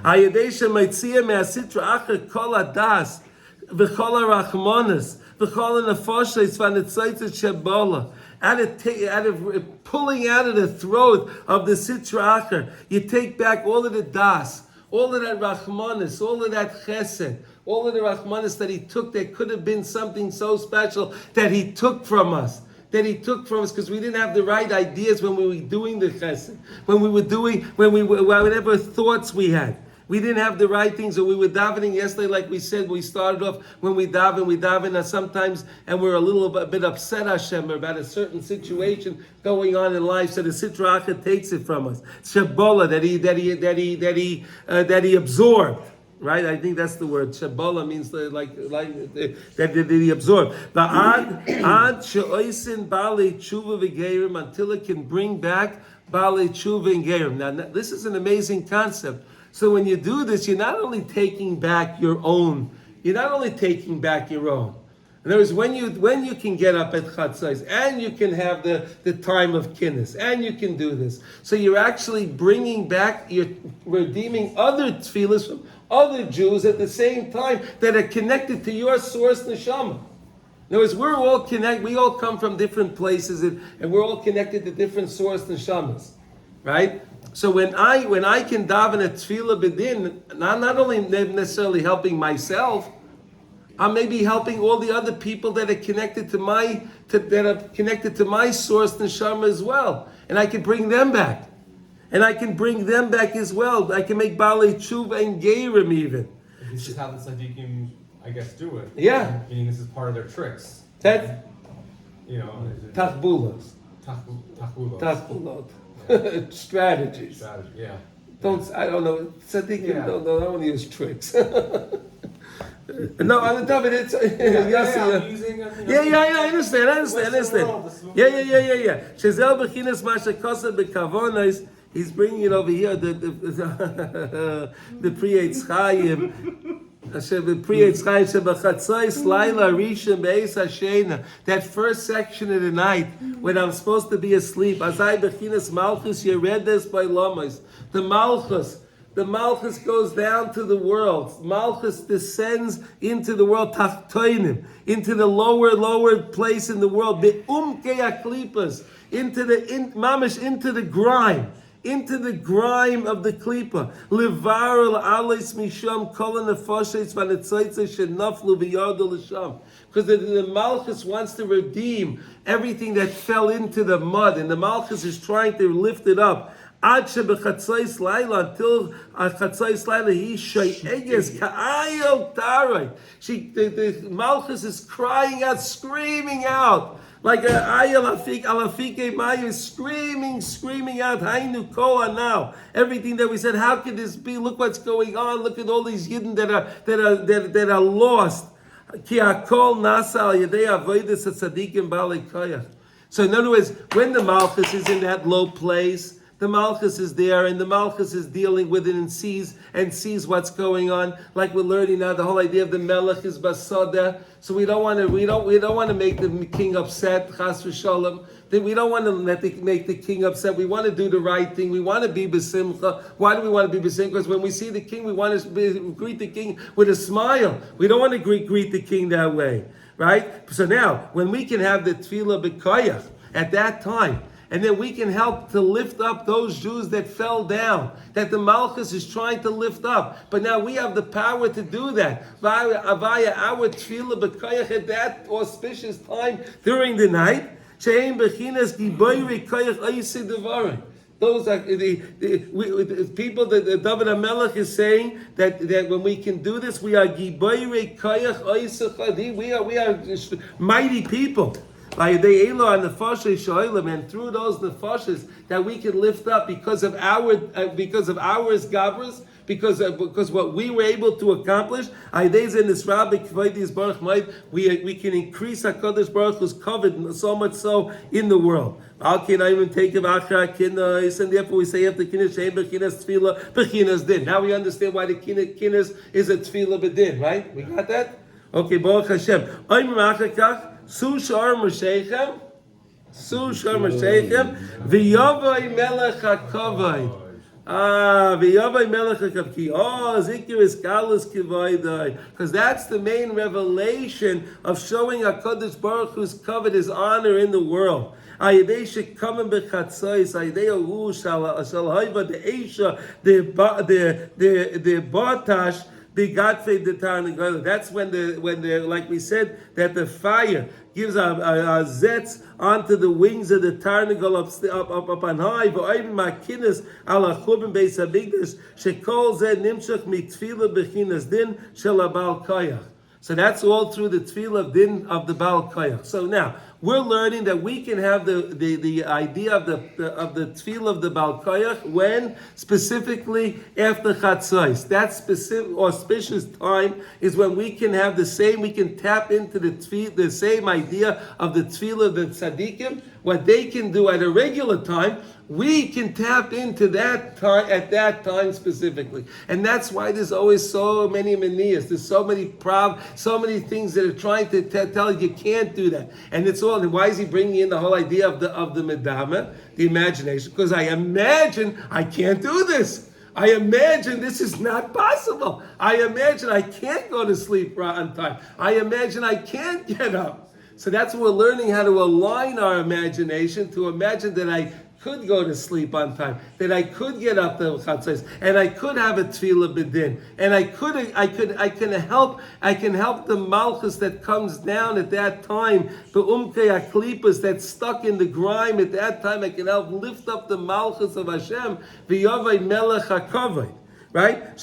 Hayedei shemaitzia me'asitra acher kol hadas v'chol harachmanas v'chol hanefoshes v'anitzaitzet shebola. Out of pulling out of the throat of the Sitra Acher, you take back all of the das, all of that Rachmanis, all of that Chesed, all of the Rachmanis that he took. That could have been something so special that he took from us. Because we didn't have the right ideas when we were doing the Chesed, whatever thoughts we had. We didn't have the right things, or we were davening yesterday, like we said. We started off when we daven sometimes, and we're a bit upset, Hashem, about a certain situation going on in life. So the Sitra Achra takes it from us. Shabola that he absorbed. Right, I think that's the word. Shabola means like that he absorbed. But ad she'oisin balei tshuva v'geirim, until it can bring back balei tshuva and geirim. Now this is an amazing concept. So when you do this, you're not only taking back your own. In other words, when you can get up at Chatzos and you can have the time of kinnis and you can do this, so you're actually bringing back, you're redeeming other tefillas from other Jews at the same time that are connected to your source neshama. In other words, we're all connected. We all come from different places, and we're all connected to different source neshamas, right? So when I can daven a tefillah b'din, I'm not only necessarily helping myself, I'm maybe helping all the other people that are connected to my source neshama as well, and I can bring them back, as well. I can make balei tshuva and geirim even. This is how the Tzaddikim, I guess, do it. Yeah. Meaning this is part of their tricks. That Tachbulos. Tachbulot. Strategies. Yeah. I don't know. Tzaddikim Yeah. don't use tricks. No, on the David, it's I understand. Yeah. Shazel b'chinas mashakosa b'kavonos. He's bringing it over here. The Kriat Chaim. That first section of the night when I'm supposed to be asleep. The Malchus goes down to the world. Malchus descends into the world, tachtoinim, into the lower place in the world. Into the grime of the klipa. Because the Malchus wants to redeem everything that fell into the mud, and the Malchus is trying to lift it up. Ad shebechatzos laila, until chatzos laila he she'eges ka'ayel tarot. The Malchus is crying out, screaming out, like a ayel alafike mayu is screaming out. Hainu koa now. Everything that we said, how could this be? Look what's going on. Look at all these yidden that are lost. Ki hakol nasa al yedei avodas tzaddikim b'alei koyach. So in other words, when the Malchus is in that low place, the Malchus is there, and the Malchus is dealing with it and sees what's going on. Like we're learning now, the whole idea of the Melech is basada. So we don't want to make the king upset. Chas v'shalom. We don't want to make the king upset. We want to do the right thing. We want to be besimcha. Why do we want to be besimcha? Because when we see the king, we want to greet the king with a smile. We don't want to greet the king that way, right? So now, when we can have the tefillah b'koyach at that time, and then we can help to lift up those Jews that fell down, that the Malchus is trying to lift up. But now we have the power to do that. Via our tefillah b'koyach at that auspicious time during the night. She'ein bechinas giboyrei koyach oisei devarim. Those are the people that David HaMelech is saying that when we can do this, we are giboyrei koyach oisei chadi. We are mighty people. And through those nefashos that we can lift up because of our gabras, because what we were able to accomplish, we can increase HaKadosh Baruch Hu's covered so much so in the world. And therefore we say after kinnis shein bechinas tefila bechinas din. Now we understand why the kinnis is a tefila b'din, right? We got that? Okay, Baruch Hashem. Su shar Mosheichem, v'yavai melech hakavod. V'yavai melech hakavod. Zikir is galus kivaydai. Because that's the main revelation of showing HaKadosh Baruch Hu's covered his honor in the world. Ayidei shekamim bechatzos, ayidei ahu shal hayva the Eisha, the batash. That's when the like we said that the fire gives a zetz onto the wings of the tarnagol up on high. V'oivim makinas ala churban beis hamikdash shekol zeh nimshach mitfila bechinas din shel habal koyach. So that's all through the tefillah din of the Baal Koyach. So now we're learning that we can have the idea of the tefillah of the Baal Koyach when specifically after Chatzos. That specific auspicious time is when we can have the same. We can tap into the same idea of the tefillah of the Tzaddikim. What they can do at a regular time, we can tap into that time at that time specifically, and that's why there's always so many manias. There's so many so many things that are trying to tell you can't do that, and it's all. And why is he bringing in the whole idea of the medama, the imagination? Because I imagine I can't do this. I imagine this is not possible. I imagine I can't go to sleep on time. I imagine I can't get up. So that's what we're learning, how to align our imagination to imagine that I could go to sleep on time, that I could get up to Chatzos, and I could have a tefillah b'din, and I can help the malchus that comes down at that time, the umkei aklipas that's stuck in the grime at that time. I can help lift up the malchus of Hashem, v'yavai melech hakavod. Right? Of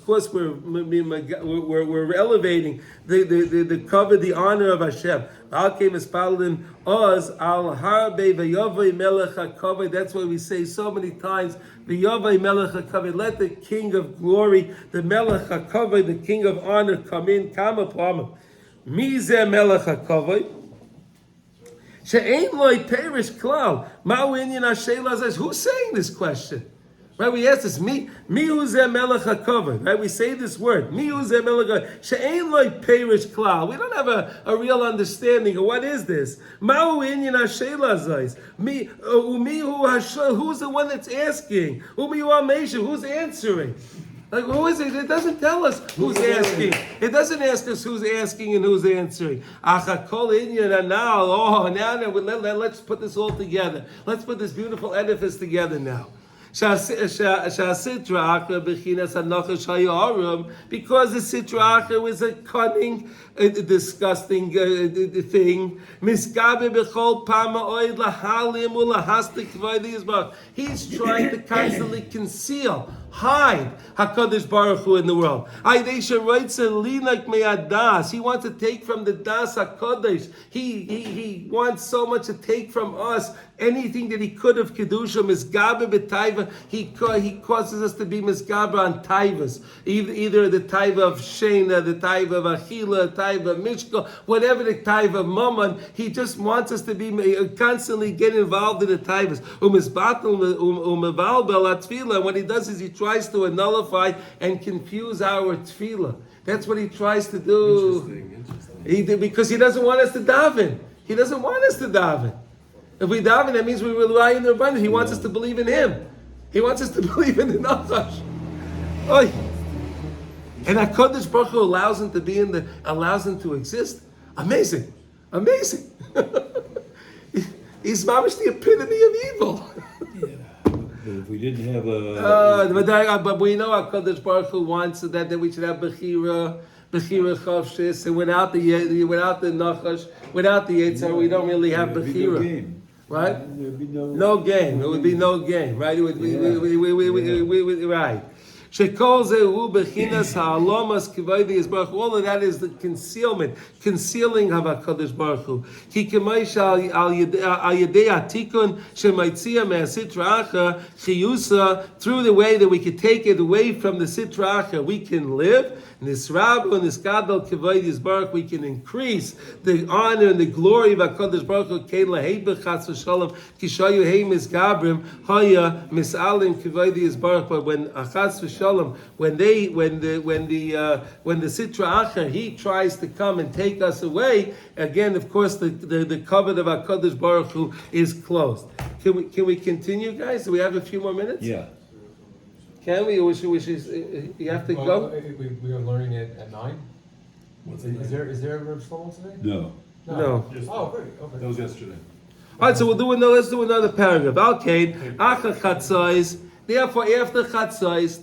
course, we're elevating the cover, the honor of Hashem. That's why we say so many times, let the King of Glory, the Melech HaKavod, the King of Honor, come in. Who's saying this question? Right, we ask this. Mi uzeh melech hakavod. Right, we say this word. Mi uzeh melech hakavod. She'ein loy perish klal. We don't have a real understanding of what is this. Ma'u inyan hashela zayis. Who's the one that's asking? Umi hu hameshu. Who's answering? Like, who is it? It doesn't tell us who's asking. It doesn't ask us who's asking and who's answering. Now let's put this all together. Let's put this beautiful edifice together now. Because the Sitra Achra was a cunning, disgusting thing. He's trying to constantly conceal, hide HaKadosh Baruch Hu in the world. He wants to take from the Das HaKadosh. He wants so much to take from us. Anything that he could of Kedusha, Misgabe b'Taiva, he causes us to be Misgabe on Taivas. Either the Taiva of Shena, the Taiva of Achila, the Taiva of Mishka, whatever the Taiva of Mammon, he just wants us to be constantly get involved in the Taivas. And what he does is he tries to nullify and confuse our Tefila. That's what he tries to do. Interesting. Because he doesn't want us to daven. He doesn't want us to daven. If we daven, that means we rely on the abundance. He wants us to believe in him. He wants us to believe in the Nachash. Oy. And HaKadosh Baruch Hu allows him to to exist. Amazing. Amazing. He's mamish the epitome of evil. But if we didn't have But we know HaKadosh Baruch Hu wants that we should have Bechira Chavshis, and without the Nachash, without the Yitzhar, we don't really have Bechira. Right? There'd be No game. It would be no game, right? It would be right. All of that is the concealing of HaKadosh Baruch Hu. Through the way that we can take it away from the Sitra Achra, we can live. Nisrabu and Niskadal Kavayis Baruch, we can increase the honor and the glory of HaKadosh Baruch Hu. Keila Hebech Chas V'Shalom Kishayu Hei Misgabrim Haya Misalim Kavayis Baruch. But when Chas V'Shalom, when the Sitra Achra, he tries to come and take us away, again, of course, the covenant of HaKadosh Baruch Hu is closed. Can we continue, guys? Do we have a few more minutes? Yeah. Can we? Or you have to go? We are learning it at 9? Is there a Reb Shlomo today? No. No. Oh, great. Okay. That was yesterday. All right, so let's do another paragraph. Alkein, Acha Chatzais. Therefore, after Chatzais,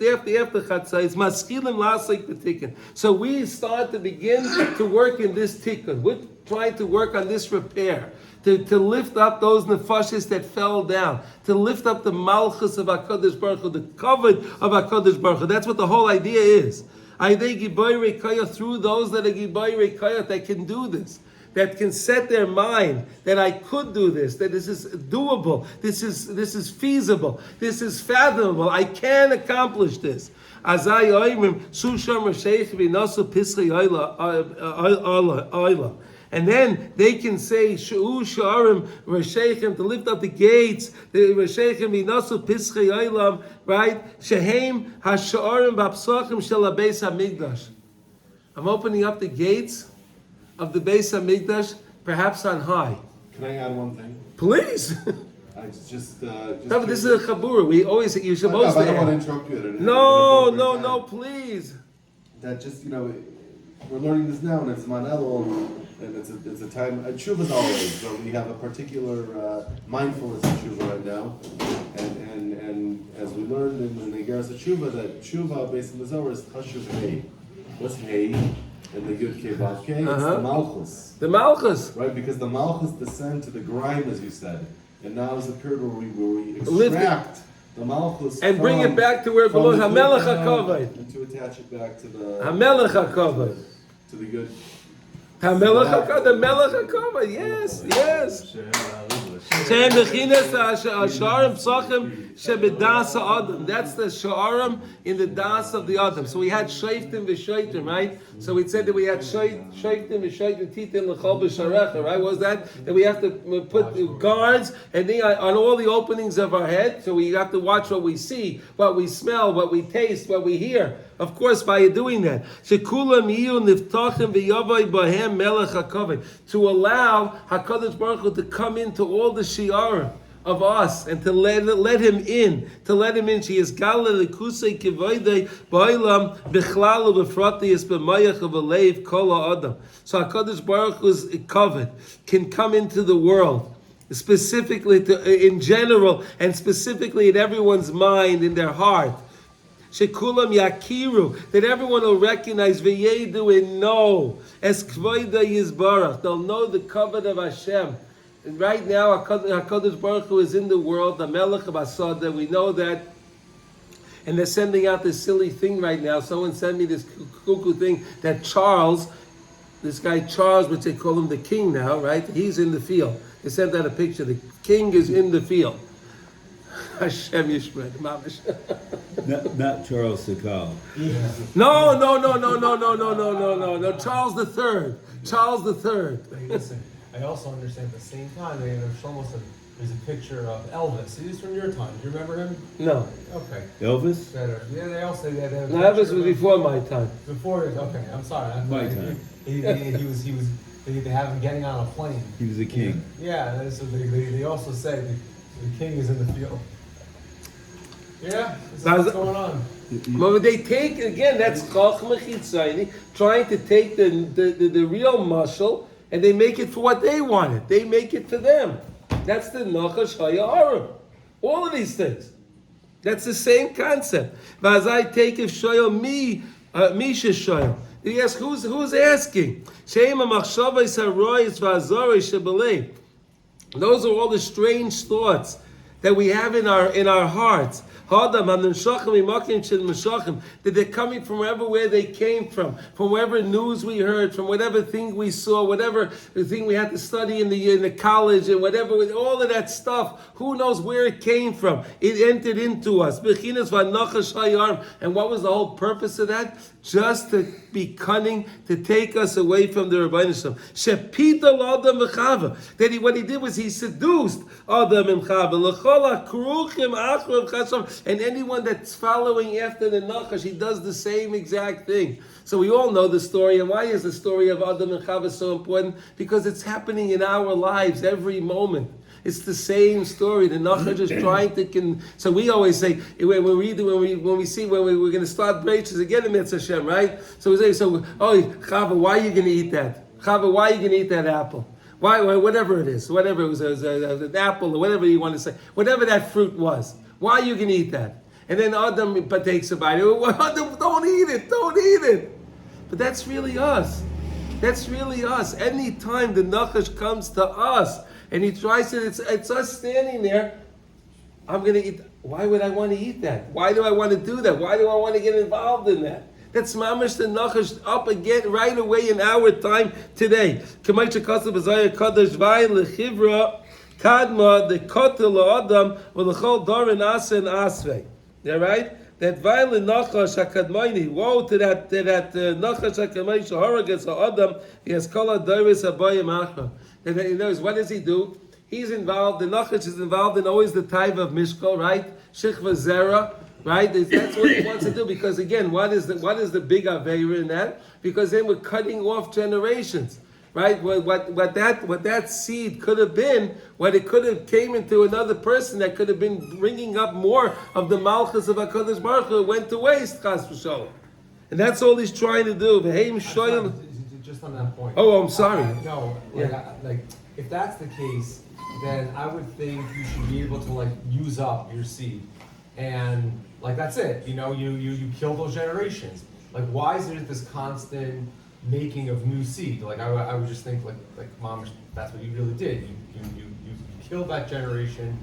Maschilim Lasik B'Tikkun. So we start to begin to work in this tikkun. We're trying to work on this repair. To lift up those nefashis that fell down, to lift up the malchus of HaKadosh Baruch Hu, the covet of HaKadosh Baruch Hu. That's what the whole idea is. Through those that are Gibai Rekayah that can do this, that can set their mind that I could do this, that this is doable, this is feasible, this is fathomable, I can accomplish this. Azai Oimrim, Susham Rasheich V'Nasu Pischi Oila. And then they can say, Shu'u Sha'arim Rasheichem, to lift up the gates, the Rasheichem V'Nasu Pischi Oilam, right? Shehem HaSha'arim B'Apsachim Shel HaBeis HaMikdash. I'm opening up the gates of the Beis HaMikdash, perhaps on high. Can I add one thing? Please. I just No, but this is a chabura. You're supposed I to. don't want to interrupt you. No, please. That just, we're learning this now, and it's Manello, and it's a time. Tshuva's always, so we have a particular mindfulness of tshuva right now, and as we learned in the Geras Tshuva, that tshuva based on the Zohar is Chashuv Hey. What's Hey? And the Yud Kei Vav Kei, it's the Malchus. The Malchus. Right, because the Malchus descend to the grime, as you said. And now is the period where we extract the Malchus and bring it back to where it belongs. HaMelech HaKavod. And to attach it back to the HaMelech HaKavod. To the good. HaMelech HaKavod. The Melech HaKavod. Yes. Shem Bechinas Ha'Sharim Psachim Shebedas Ha'Adam. That's the Sha'arim in the Das of the Adam. So we had Shaytim v'Shaytim, right? So we said that we had Shaytim v'Shaytim Titin L'chol B'Sharecha, right? What was that? That we have to put guards and on all the openings of our head. So we have to watch what we see, what we smell, what we taste, what we hear. Of course, by doing that, to allow HaKadosh Baruch Hu to come into all the shi'arim of us and to let him in. She is gala lekusei kivoidei ba'olam bichlal u'befrati b'mayach u'b'leiv kol ha'adam. So HaKadosh Baruch Hu's covet can come into the world. specifically in general, and specifically in everyone's mind, in their heart. Shekulam yakiru, that everyone will recognize v'yedu and know as kvoida yizbarach. They'll know the covenant of Hashem. And right now, HaKadosh Baruch Hu is in the world, the Melech of Asada. We know that. And they're sending out this silly thing right now. Someone sent me this cuckoo thing that Charles, this guy Charles, which they call him the king now, right? He's in the field. They sent out a picture. The king is in the field. Hashem Yishmed, mamash. Not Charles Sakal. No. Charles the Third. Charles the Third. Listen, I also understand at the same time, there's a picture of Elvis. He's from your time. Do you remember him? No. Okay. Elvis? Better. Yeah, they also they had a No, Elvis picture was of- before my time. Before it. Okay, I'm sorry. My time. He was. They have him getting on a plane. He was a king. Yeah, and so they also say the king is in the field. Yeah, this is what's going on. But they take, again, that's Chachma Chitzayni, trying to take the real muscle and they make it for what they wanted. They make it for them. That's the Nachash Hayaharim. All of these things. That's the same concept. As I take if Shoyal Misha Shoyal. He asks, who's asking? Shema Machshavais Haroyis Vazorei Shebelei. Those are all the strange thoughts that we have in our hearts. That they're coming from where they came from whatever news we heard, from whatever thing we saw, whatever the thing we had to study in the college, and whatever, all of that stuff. Who knows where it came from? It entered into us. And what was the whole purpose of that? Just to be cunning, to take us away from the Rebbeinu Shalom. Shepita l'adam v'chava. That what he did was he seduced Adam and Chava. L'chol ha'kruchim achrav chashav. And anyone that's following after the Nachash, he does the same exact thing. So we all know the story. And why is the story of Adam and Chava so important? Because it's happening in our lives every moment. It's the same story. The Nachash is trying to. So we always say when we're going to start Breishis again in Mitzvah Hashem, right? So we say, Chava, why are you going to eat that? Chava, why are you going to eat that apple? Why, whatever it is, whatever it was an apple or whatever you want to say, whatever that fruit was. Why are you going to eat that? And then Adam takes a bite. Adam, don't eat it. But that's really us. That's really us. Anytime the Nachash comes to us and he tries to, it's us standing there, I'm going to eat. Why would I want to eat that? Why do I want to do that? Why do I want to get involved in that? That's mamash the Nachash up again right away in our time today. Kadma the kotel adam v'lechol dorin asen asvei. Yeah, right? That violent nachash hakadmaini. Woe to that nachash hakadmaini shaharagas ha'adam. He has kol ha'doris habayim achra. And he knows what does he do? He's involved. The nachash is involved in always the taiva of mishkol, right? Shichva zera, right? That's what he wants to do. Because again, what is the big aveira in that? Because then we're cutting off generations. Right? What that seed could have been, what it could have came into another person that could have been bringing up more of the malchus of HaKadosh Baruch Hu went to waste, chas v'sholom. And that's all he's trying to do. Just on that point. Oh, I'm sorry. Like if that's the case, then I would think you should be able to use up your seed, and that's it. You kill those generations. Why is there this constant making of new seed? I would just think Mom, that's what you really did. You killed that generation.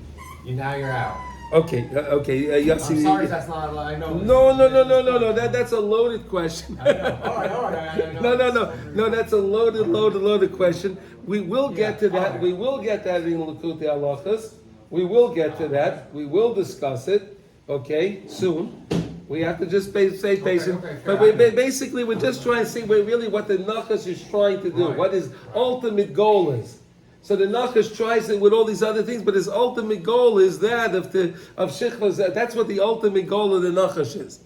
Now you're out. Okay, Yossi. I'm sorry, that's not. I know. No. That's a loaded question. I know. All right. No. That's a loaded question. We will get to that. We will get that in Likutey Halachos. We will get to that. We will discuss it. Okay, soon. We have to just stay patient. But basically, we're just trying to see what the Nachash is trying to do. Right. What his ultimate goal is. So the Nachash tries it with all these other things, but his ultimate goal is that of Shichva. That's what the ultimate goal of the Nachash is.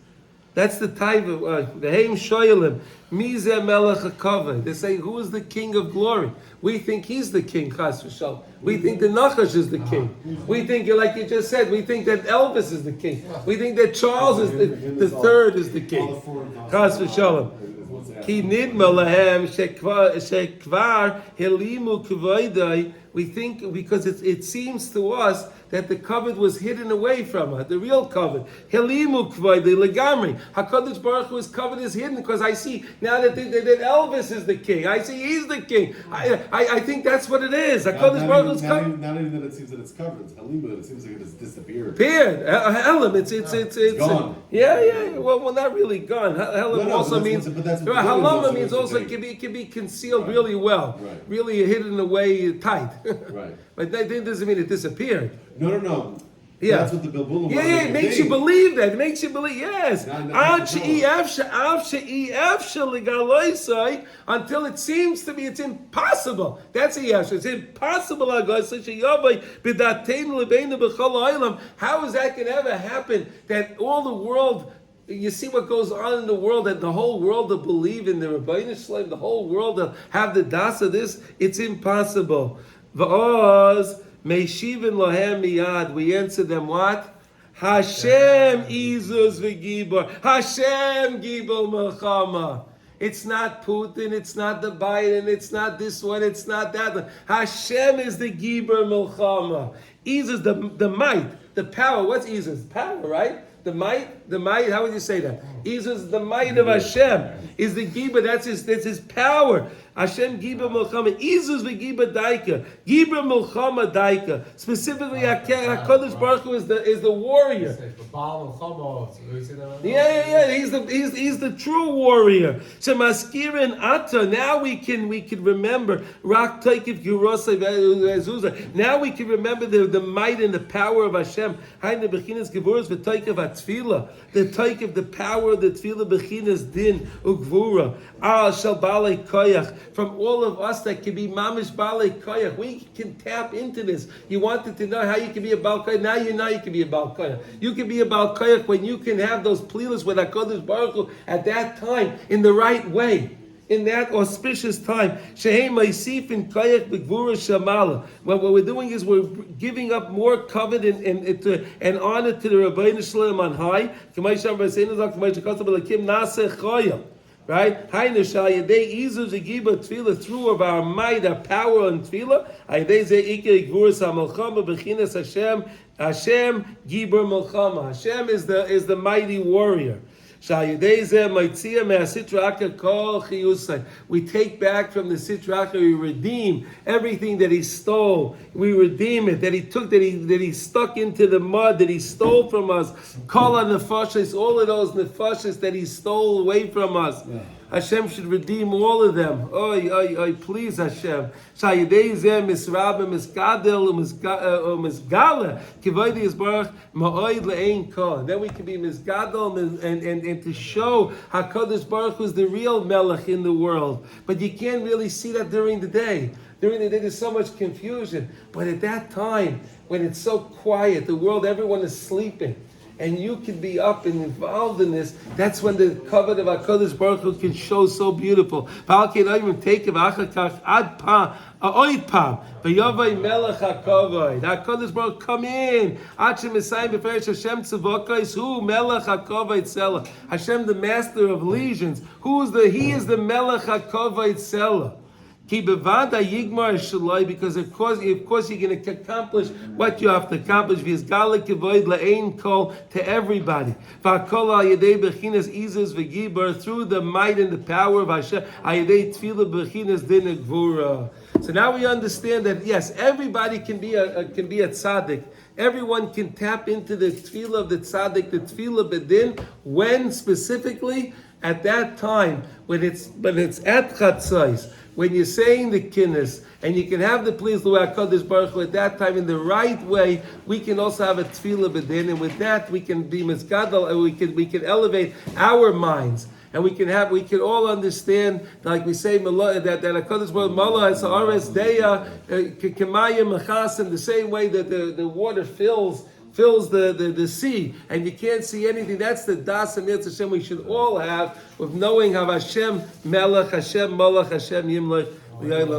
That's the type of the Heim Shoyelim Mizeh Melech HaKavod. They say, who is the King of Glory? We think he's the King, Chas v'Shalom. We think the Nachash is the King. We think, like you just said, we think that Elvis is the King. We think that Charles is the third is the King, Chas v'Shalom. Ki nidma lahem shekvar helimu kvoidai. We think because it seems to us that the covet was hidden away from her, the real covet. Helimu kvoidai legamri. Hakadosh Baruch Hu's covet is hidden because I see now that Elvis is the king. I see he's the king. I think that's what it is. Hakadosh Baruch Hu's covet. Not even that it seems that it's covered. It's halimu. It seems like it has disappeared. Appeared. Helam. It's gone. Yeah. Well, not really gone. Helam No, also but means. that's what the Halama word means is, also it's it can be concealed really well, Right. really hidden away tight. Right. But that doesn't mean it disappeared. No. Yeah. That's what the Bilbulim Yeah, it makes you believe that. It makes you believe, yes. Until it seems to be, it's impossible. That's it's impossible. How is that going to ever happen? That all the world, you see what goes on in the world, that the whole world will believe in the Rebbeinu Shalom, the whole world will have the das of this. It's impossible. V'oz meishivin lohem miyad. We answer them what? Hashem izus v'gibor. Hashem gibor melchama. It's not Putin, it's not the Biden, it's not this one, it's not that one. Hashem is the gibor melchama. Izus, the might, the power. What's Izus? Power, right? The might, how would you say that? Izus, the might of Hashem, is the Giba, that's his power. Hashem Giba Milchama, Izus v'Giba Daika, Giba Milchama Daika. Specifically, HaKadosh Baruch Hu is the warrior. Yeah, he's the true warrior. Shemaskirin Ata, now we can remember, Rak Taikiv Girosai Ve'ezuzah. Now we can remember the might and the power of Hashem. Haine Bechinas Gevuras v'Taikiv HaTfila, the Taikiv, the power of the Tfila Bechinas Din Ugvura. Al Shal Balei Koyach, from all of us that can be Mamish Balei Koyach. We can tap into this. You wanted to know how you can be a Baal Koyach. Now you know you can be a Baal Koyach. You can be a Baal Koyach when you can have those plilas with HaKadosh Baruch Hu at that time in the right way. In that auspicious time, Shehem Ma'isif in Koyach B'Gvura Shamala. What we're doing is we're giving up more covet and honor to the Rebbeinu Shalom on high. Right? Through of our might, our power and tefillah. Hashem Gibor Melchama. Hashem is the mighty warrior. We take back from the Sitra, we redeem everything that he stole. We redeem it, that he took, that he stuck into the mud, that he stole from us. Kol nefashis, all of those nefashis that he stole away from us. Yeah. Hashem should redeem all of them. Oy, please Hashem. Then we can be misgadol and to show HaKadosh Baruch Hu is the real melech in the world. But you can't really see that during the day. During the day there's so much confusion. But at that time, when it's so quiet, the world, everyone is sleeping, and you can be up and involved in this, that's when the covet of HaKadosh Baruch Hu can show so beautiful. HaKadosh Baruch come in. Hashem, the master of legions. He is the Melech HaKavod Selah. Because of course you're going to accomplish what you have to accomplish. To everybody. Through the might and the power of Hashem. So now we understand that yes, everybody can be a tzaddik. Everyone can tap into the tefillah of the tzaddik, the tefillah bedin, when specifically at that time when it's at chatzos. When you're saying the kinnis, and you can have the pleas the way HaKadosh Baruch Hu at that time in the right way, we can also have a tefillah b'din, and with that we can be mizgadol, and we can elevate our minds, and we can all understand, like we say, that HaKadosh Baruch Hu Mala is ha'aretz deya kemayim mechas, in the same way that the water fills the sea, and you can't see anything. That's the das and Hashem we should all have, with knowing how Hashem Melech, Hashem Malach, Hashem Yimlech, Amen.